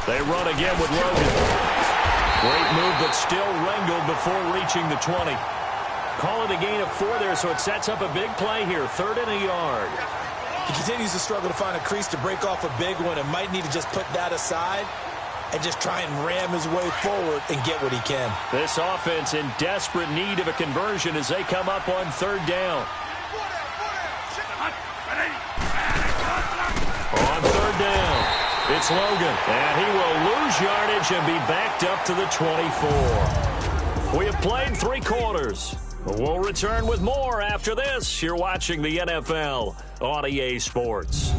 They run again with Logan. Great move, but still wrangled before reaching the 20. Call it a gain of 4 there, so it sets up a big play here. 3rd and a yard. He continues to struggle to find a crease to break off a big one and might need to just put that aside and just try and ram his way forward and get what he can. This offense in desperate need of a conversion as they come up on 3rd down. On 3rd down, it's Logan, and he will lose yardage and be backed up to the 24. We have played 3 quarters. We'll return with more after this. You're watching the NFL on EA Sports.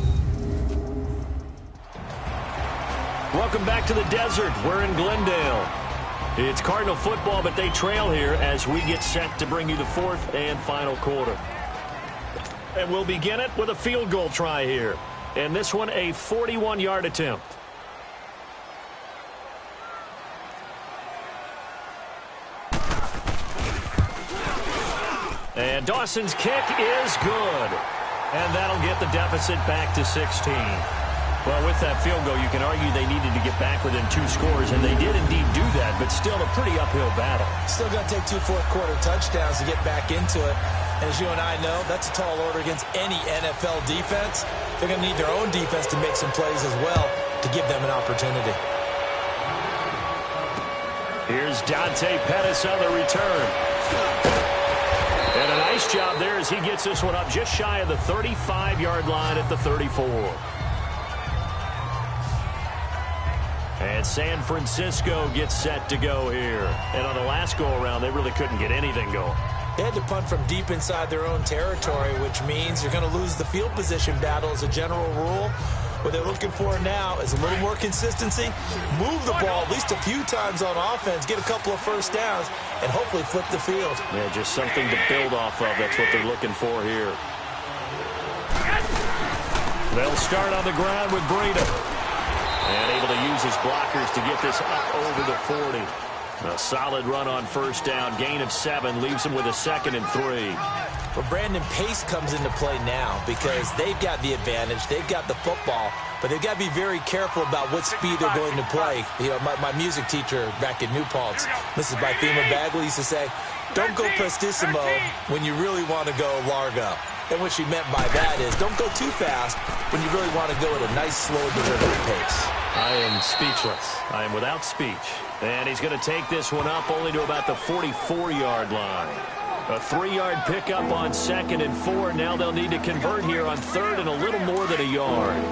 Welcome back to the desert. We're in Glendale. It's Cardinal football, but they trail here as we get set to bring you the 4th and final quarter. And we'll begin it with a field goal try here. And this one, a 41-yard attempt. And Dawson's kick is good. And that'll get the deficit back to 16. Well, with that field goal, you can argue they needed to get back within 2 scores, and they did indeed do that, but still a pretty uphill battle. Still going to take 2 fourth-quarter touchdowns to get back into it. And as you and I know, that's a tall order against any NFL defense. They're going to need their own defense to make some plays as well to give them an opportunity. Here's Dante Pettis on the return. And a nice job there as he gets this one up just shy of the 35-yard line at the 34. And San Francisco gets set to go here. And on the last go-around, they really couldn't get anything going. They had to punt from deep inside their own territory, which means you're going to lose the field position battle as a general rule. What they're looking for now is a little more consistency, move the ball at least a few times on offense, get a couple of first downs, and hopefully flip the field. Yeah, just something to build off of. That's what they're looking for here. They'll start on the ground with Breida. And able to use his blockers to get this up over the 40. A solid run on first down. Gain of 7 leaves him with a 2nd and 3. Well, Brandon, pace comes into play now because they've got the advantage. They've got the football, but they've got to be very careful about what speed they're going to play. You know, my music teacher back in New Paltz, Mrs. Bythema Bagley, used to say, don't go prestissimo when you really want to go largo. And what she meant by that is don't go too fast when you really want to go at a nice, slow, deliberate pace. I am speechless. I am without speech. And he's going to take this one up only to about the 44-yard line. A 3-yard pickup on 2nd and 4. Now they'll need to convert here on 3rd and a little more than a yard.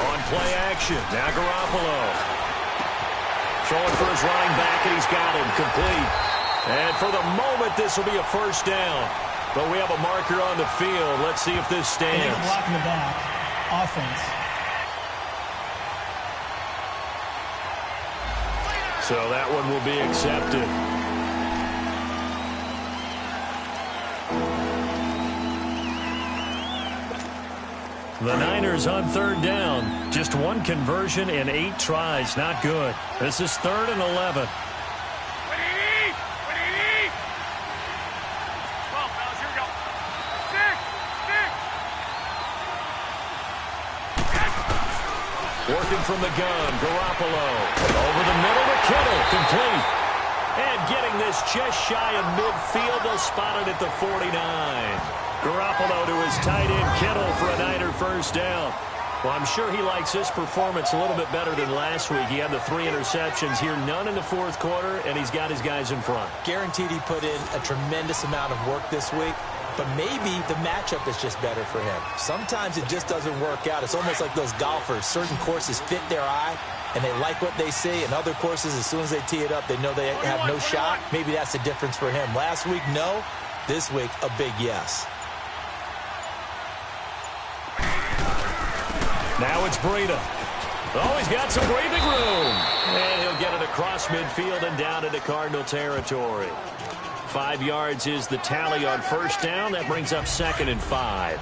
On play action, now Garoppolo. Throwing for his running back, and he's got him complete. And for the moment, this will be a first down. But we have a marker on the field. Let's see if this stands. Illegal block in the back. Offense. So that one will be accepted. The Niners on 3rd down. Just 1 conversion in 8 tries. Not good. This is 3rd and 11. Working from the gun, Garoppolo. Over the middle to Kittle, complete. And getting this just shy of midfield, they'll spot it at the 49. Garoppolo to his tight end, Kittle, for a Niner first down. Well, I'm sure he likes this performance a little bit better than last week. He had the 3 interceptions here, none in the 4th quarter, and he's got his guys in front. Guaranteed he put in a tremendous amount of work this week. But maybe the matchup is just better for him. Sometimes it just doesn't work out. It's almost like those golfers. Certain courses fit their eye, and they like what they see. And other courses, as soon as they tee it up, they know they have no shot. Maybe that's the difference for him. Last week, no. This week, a big yes. Now it's Breida. Oh, he's got some breathing room. And he'll get it across midfield and down into Cardinal territory. 5 yards is the tally on first down. That brings up 2nd and 5.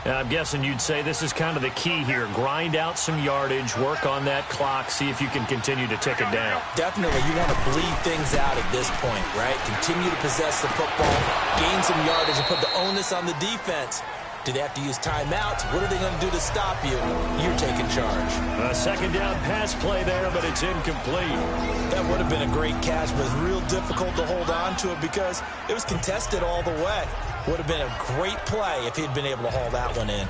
And I'm guessing you'd say this is kind of the key here. Grind out some yardage, work on that clock, see if you can continue to tick it down. Definitely, you want to bleed things out at this point, right? Continue to possess the football, gain some yardage, and put the onus on the defense. Do they have to use timeouts? What are they going to do to stop you? You're taking charge. A 2nd down pass play there, but it's incomplete. That would have been a great catch, but it's real difficult to hold on to it because it was contested all the way. Would have been a great play if he'd been able to haul that one in.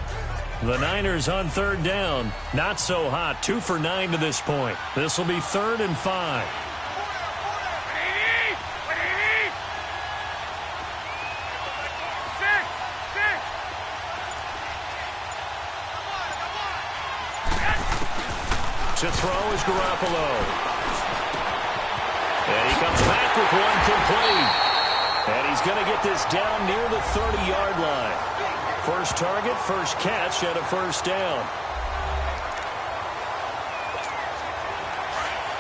The Niners on 3rd down. Not so hot. 2 for 9 to this point. This will be 3rd and 5. To throw is Garoppolo. And he comes back with one complete. And he's going to get this down near the 30-yard line. First target, first catch, and a first down.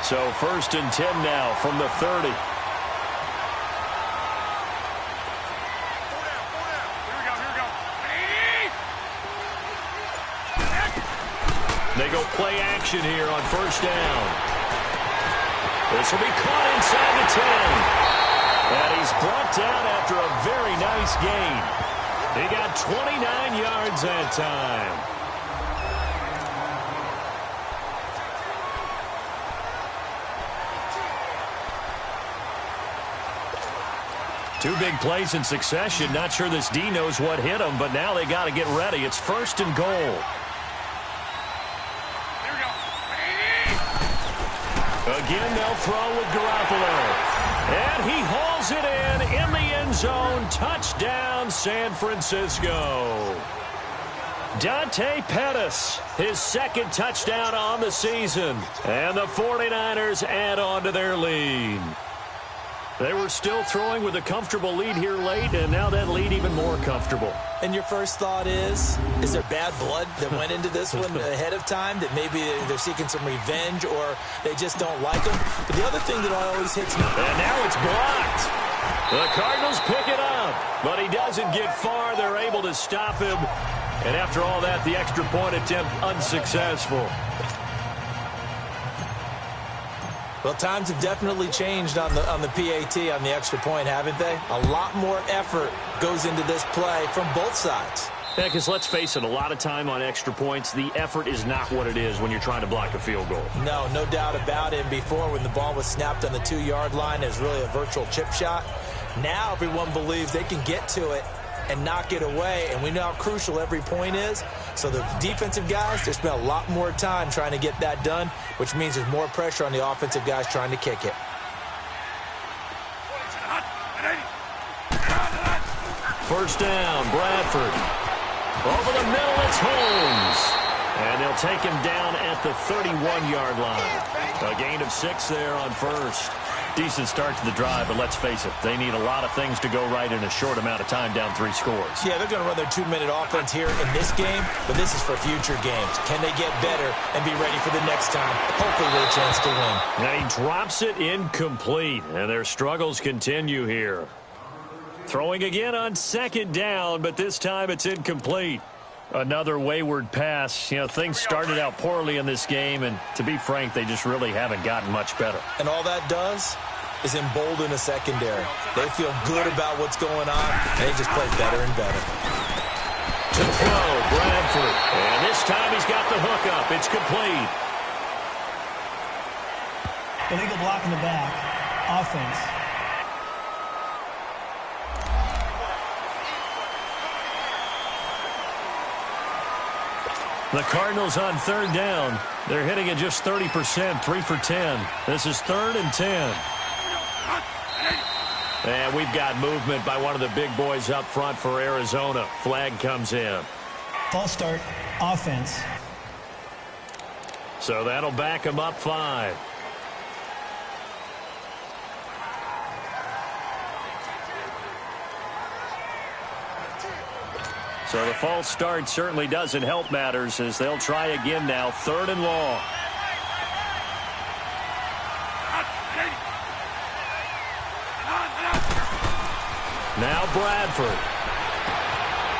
So 1st and 10 now from the 30. They They go play action here on first down. This will be caught inside the 10. And he's brought down after a very nice gain. He got 29 yards that time. Two big plays in succession. Not sure this D knows what hit him, but now they got to get ready. It's first and goal. Again, they'll throw with Garoppolo. And he hauls it in the end zone. Touchdown, San Francisco. Dante Pettis, his second touchdown on the season. And the 49ers add on to their lead. They were still throwing with a comfortable lead here late, and now that lead even more comfortable. And your first thought is there bad blood that went into this one ahead of time, that maybe they're seeking some revenge or they just don't like them? But the other thing that always hits me... And now it's blocked. The Cardinals pick it up, but he doesn't get far. They're able to stop him. And after all that, the extra point attempt unsuccessful. Well, times have definitely changed on the PAT, on the extra point, haven't they? A lot more effort goes into this play from both sides. Yeah, because let's face it, a lot of time on extra points, the effort is not what it is when you're trying to block a field goal. No doubt about it. Before, when the ball was snapped on the 2-yard line, it was really a virtual chip shot. Now everyone believes they can get to it and knock it away, and we know how crucial every point is. So the defensive guys, they spend a lot more time trying to get that done, which means there's more pressure on the offensive guys trying to kick it. First down, Bradford. Over the middle, it's Holmes. And they'll take him down at the 31-yard line. A gain of 6 there on first. Decent start to the drive, but let's face it, they need a lot of things to go right in a short amount of time, down 3 scores. Yeah, they're going to run their 2-minute offense here in this game, but this is for future games. Can they get better and be ready for the next time? Hopefully with a chance to win. And he drops it incomplete, and their struggles continue here. Throwing again on second down, but this time it's incomplete. Another wayward pass. You know, things started out poorly in this game, and to be frank, they just really haven't gotten much better. And all that does is embolden a secondary. They feel good about what's going on, and they just play better and better. To throw, Bradford. And this time he's got the hook up. It's complete. Illegal block in the back. Offense. The Cardinals on third down. They're hitting it just 30%, 3 for 10. This is 3rd and 10. And we've got movement by one of the big boys up front for Arizona. Flag comes in. False start. Offense. So that'll back them up 5. So the false start certainly doesn't help matters as they'll try again now, 3rd and long. Now Bradford.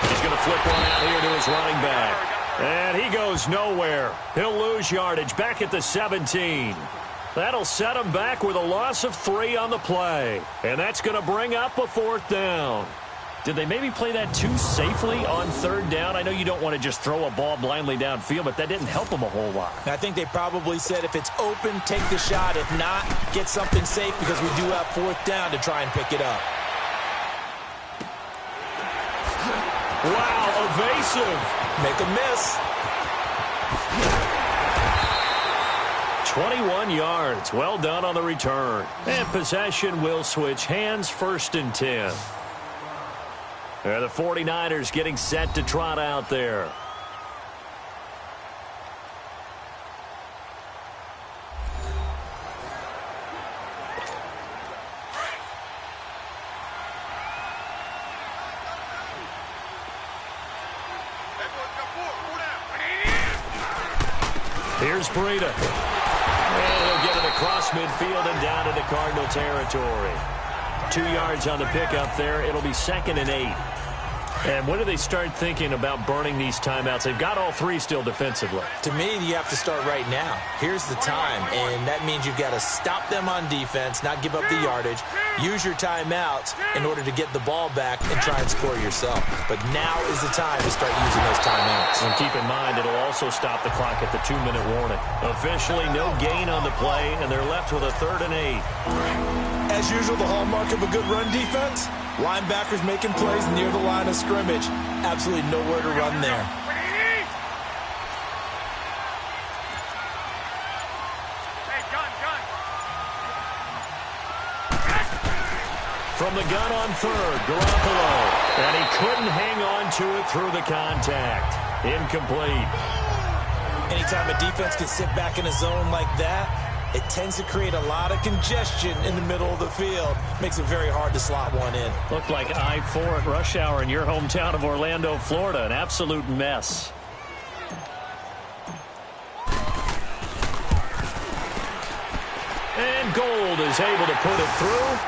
He's going to flip one out here to his running back. And he goes nowhere. He'll lose yardage back at the 17. That'll set him back with a loss of 3 on the play. And that's going to bring up a 4th down. Did they maybe play that too safely on 3rd down? I know you don't want to just throw a ball blindly downfield, but that didn't help them a whole lot. I think they probably said if it's open, take the shot. If not, get something safe because we do have 4th down to try and pick it up. Wow, evasive. Make a miss. 21 yards. Well done on the return. And possession will switch hands, 1st and 10. The 49ers getting set to trot out there. Here's Breida. And he'll get it across midfield and down into Cardinal territory. 2 yards on the pickup there. It'll be 2nd and 8. And when do they start thinking about burning these timeouts? They've got all three still defensively. To me, you have to start right now. Here's the time, and that means you've got to stop them on defense, not give up the yardage, use your timeouts in order to get the ball back and try and score yourself. But now is the time to start using those timeouts. And keep in mind, it'll also stop the clock at the 2-minute warning. Officially, no gain on the play, and they're left with a 3rd and 8. As usual, the hallmark of a good run defense, linebackers making plays near the line of scrimmage. Absolutely nowhere to run there. From the gun on 3rd, Garoppolo. And he couldn't hang on to it through the contact. Incomplete. Anytime a defense can sit back in a zone like that, it tends to create a lot of congestion in the middle of the field. Makes it very hard to slot one in. Looked like I-4 at rush hour in your hometown of Orlando, Florida. An absolute mess. And Gold is able to put it through.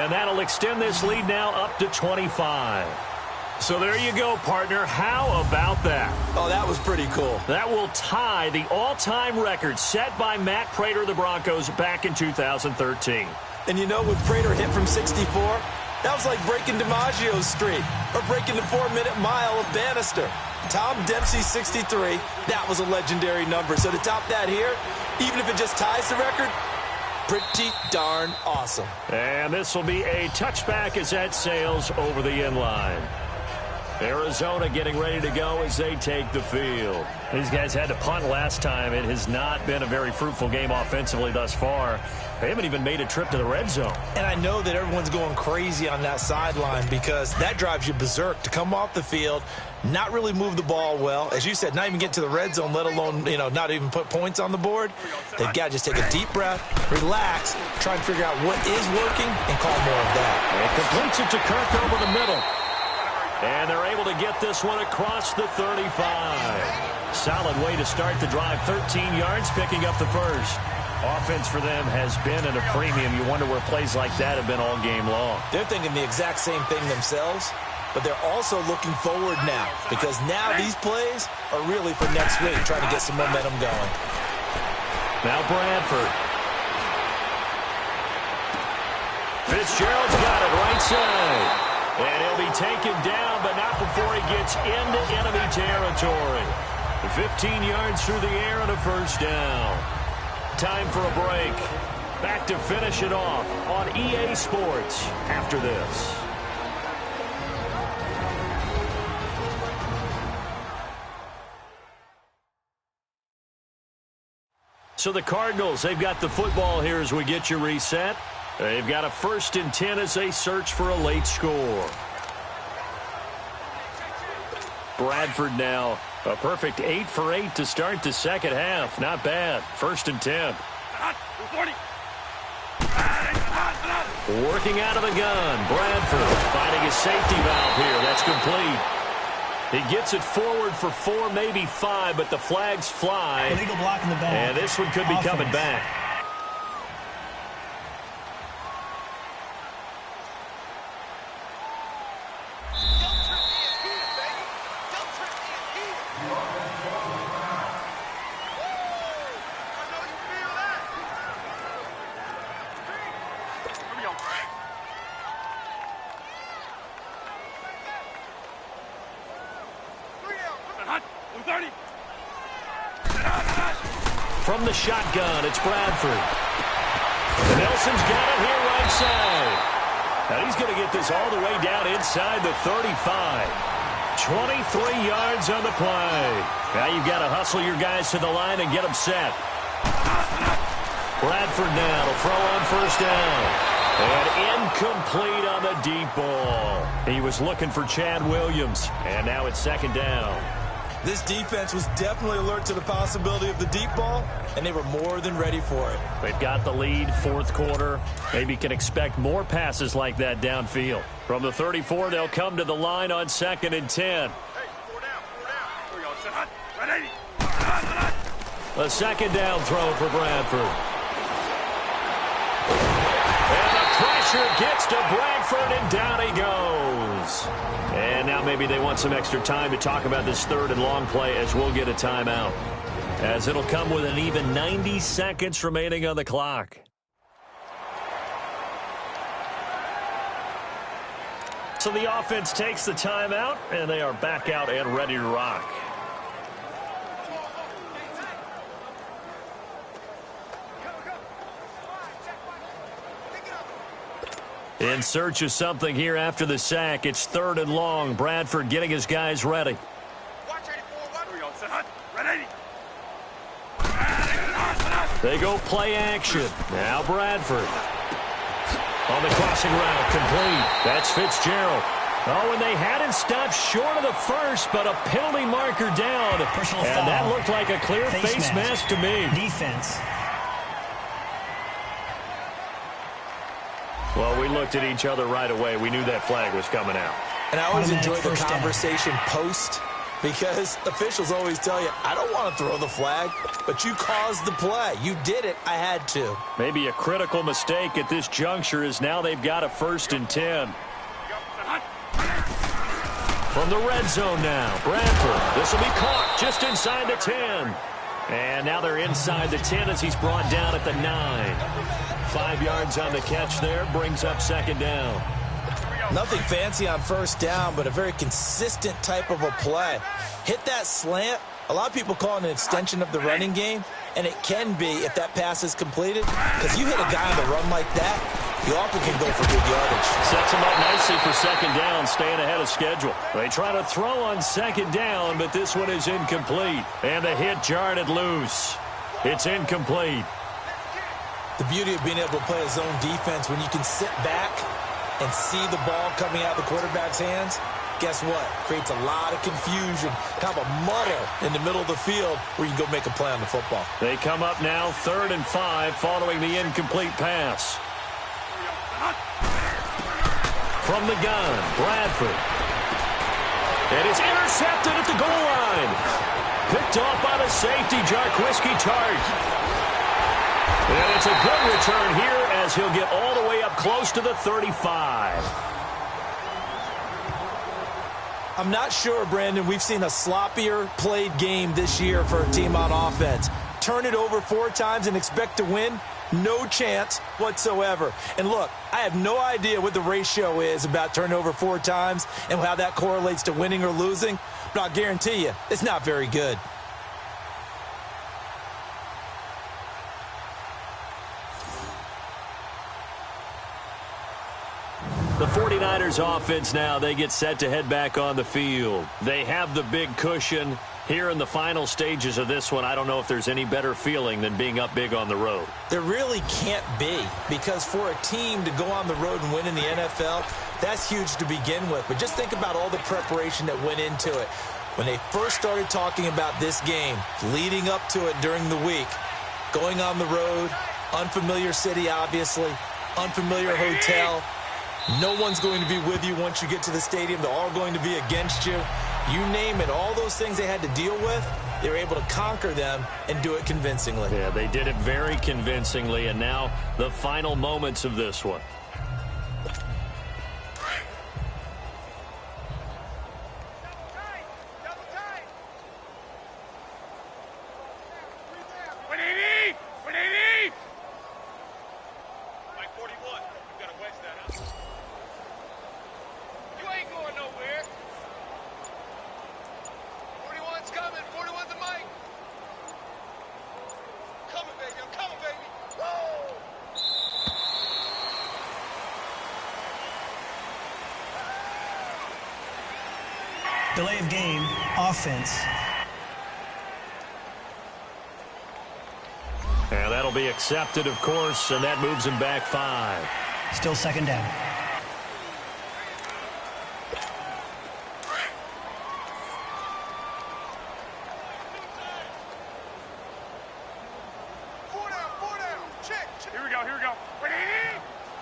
And that'll extend this lead now up to 25. So there you go, partner. How about that? Oh, that was pretty cool. That will tie the all-time record set by Matt Prater of the Broncos back in 2013. And you know, with Prater hit from 64, that was like breaking DiMaggio's streak or breaking the 4-minute mile of Bannister. Tom Dempsey's 63, that was a legendary number. So to top that here, even if it just ties the record, pretty darn awesome. And this will be a touchback as that sails over the end line. Arizona getting ready to go as they take the field. These guys had to punt last time. It has not been a very fruitful game offensively thus far. They haven't even made a trip to the red zone. And I know that everyone's going crazy on that sideline because that drives you berserk to come off the field, not really move the ball well. As you said, not even get to the red zone, let alone, not even put points on the board. They've got to just take a deep breath, relax, try and figure out what is working, and call more of that. It completes it to Kirk over the middle. And they're able to get this one across the 35. Solid way to start the drive. 13 yards, picking up the first. Offense for them has been at a premium. You wonder where plays like that have been all game long. They're thinking the exact same thing themselves, but they're also looking forward now because now these plays are really for next week, trying to get some momentum going. Now Bradford. Fitzgerald's got it right side. And he'll be taken down, but not before he gets into enemy territory. 15 yards through the air and a first down. Time for a break. Back to finish it off on EA Sports after this. So the Cardinals, they've got the football here as we get you reset. They've got a 1st and 10 as they search for a late score. Bradford now, a perfect 8 for 8 to start the second half. Not bad. 1st and 10. Working out of the gun. Bradford finding a safety valve here. That's complete. He gets it forward for 4, maybe 5, but the flags fly. Illegal block in the back. And this one could be coming back. From the shotgun, it's Bradford. Nelson's got it here right side. Now he's going to get this all the way down inside the 35. 23 yards on the play. Now you've got to hustle your guys to the line and get them set. Bradford now to throw on first down. And incomplete on the deep ball. He was looking for Chad Williams. And now it's 2nd down. This defense was definitely alert to the possibility of the deep ball, and they were more than ready for it. They've got the lead, 4th quarter. Maybe can expect more passes like that downfield. From the 34, they'll come to the line on 2nd and 10. A 2nd down throw for Bradford. And the pressure gets to Bradford, and down he goes. is. And now maybe they want some extra time to talk about this 3rd and long play as we'll get a timeout. As it'll come with an even 90 seconds remaining on the clock. So the offense takes the timeout, and they are back out and ready to rock. In search of something here after the sack. It's 3rd and long. Bradford getting his guys ready. They go play action. Now Bradford. On the crossing route, complete. That's Fitzgerald. Oh, and they had him stopped short of the first, but a penalty marker down. Personal and foul. that looked like a clear face mask to me. Defense. Well, we looked at each other right away. We knew that flag was coming out. And I always enjoy the First down. conversation post, because officials always tell you, I don't want to throw the flag, but you caused the play. You did it. I had to. Maybe a critical mistake at this juncture is now they've got a 1st and 10. From the red zone now, Bradford. This will be caught just inside the 10. And now they're inside the 10 as he's brought down at the 9. 5 yards on the catch there, brings up 2nd down. Nothing fancy on 1st down, but a very consistent type of a play. Hit that slant. A lot of people call it an extension of the running game, and it can be if that pass is completed, because you hit a guy on the run like that, you often can go for good yardage. Sets him up nicely for 2nd down, staying ahead of schedule. They try to throw on 2nd down, but this one is incomplete. And the hit jarred it loose. It's incomplete. The beauty of being able to play a zone defense when you can sit back and see the ball coming out of the quarterback's hands, guess what? Creates a lot of confusion, kind of a muddle in the middle of the field where you can go make a play on the football. They come up now 3rd and 5 following the incomplete pass. From the gun, Bradford. And it's intercepted at the goal line. Picked off by the safety, Jarquiski Tart. And it's a good return here as he'll get all the way up close to the 35. I'm not sure, Brandon, we've seen a sloppier played game this year for a team on offense. Turn it over 4 times and expect to win? No chance whatsoever. And look, I have no idea what the ratio is about turning over 4 times and how that correlates to winning or losing, but I'll guarantee you, it's not very good. The 49ers offense now, they get set to head back on the field. They have the big cushion. Here in the final stages of this one, I don't know if there's any better feeling than being up big on the road. There really can't be, because for a team to go on the road and win in the NFL, that's huge to begin with. But just think about all the preparation that went into it. When they first started talking about this game, leading up to it during the week, going on the road, unfamiliar city, obviously, unfamiliar hotel. No one's going to be with you once you get to the stadium. They're all going to be against you. You name it, all those things they had to deal with, they were able to conquer them and do it convincingly. Yeah, they did it very convincingly, and now the final moments of this one. Delay of game, offense. And that'll be accepted, of course, and that moves him back 5. Still 2nd down.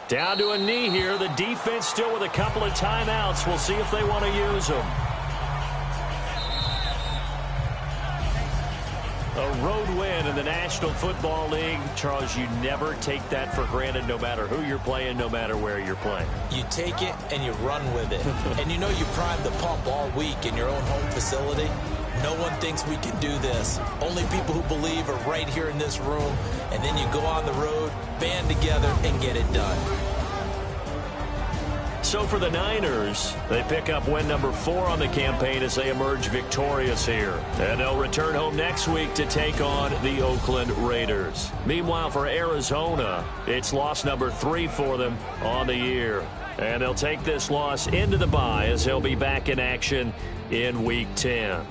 Down to a knee here. The defense still with a couple of timeouts. We'll see if they want to use them. A road win in the National Football League. Charles, you never take that for granted no matter who you're playing, no matter where you're playing. You take it and you run with it. And you know you primed the pump all week in your own home facility. No one thinks we can do this. Only people who believe are right here in this room. And then you go on the road, band together, and get it done. So for the Niners, they pick up win number 4 on the campaign as they emerge victorious here. And they'll return home next week to take on the Oakland Raiders. Meanwhile, for Arizona, it's loss number 3 for them on the year. And they'll take this loss into the bye as they'll be back in action in Week 10.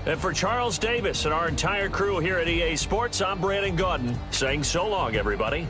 And for Charles Davis and our entire crew here at EA Sports, I'm Brandon Gaudin saying so long, everybody.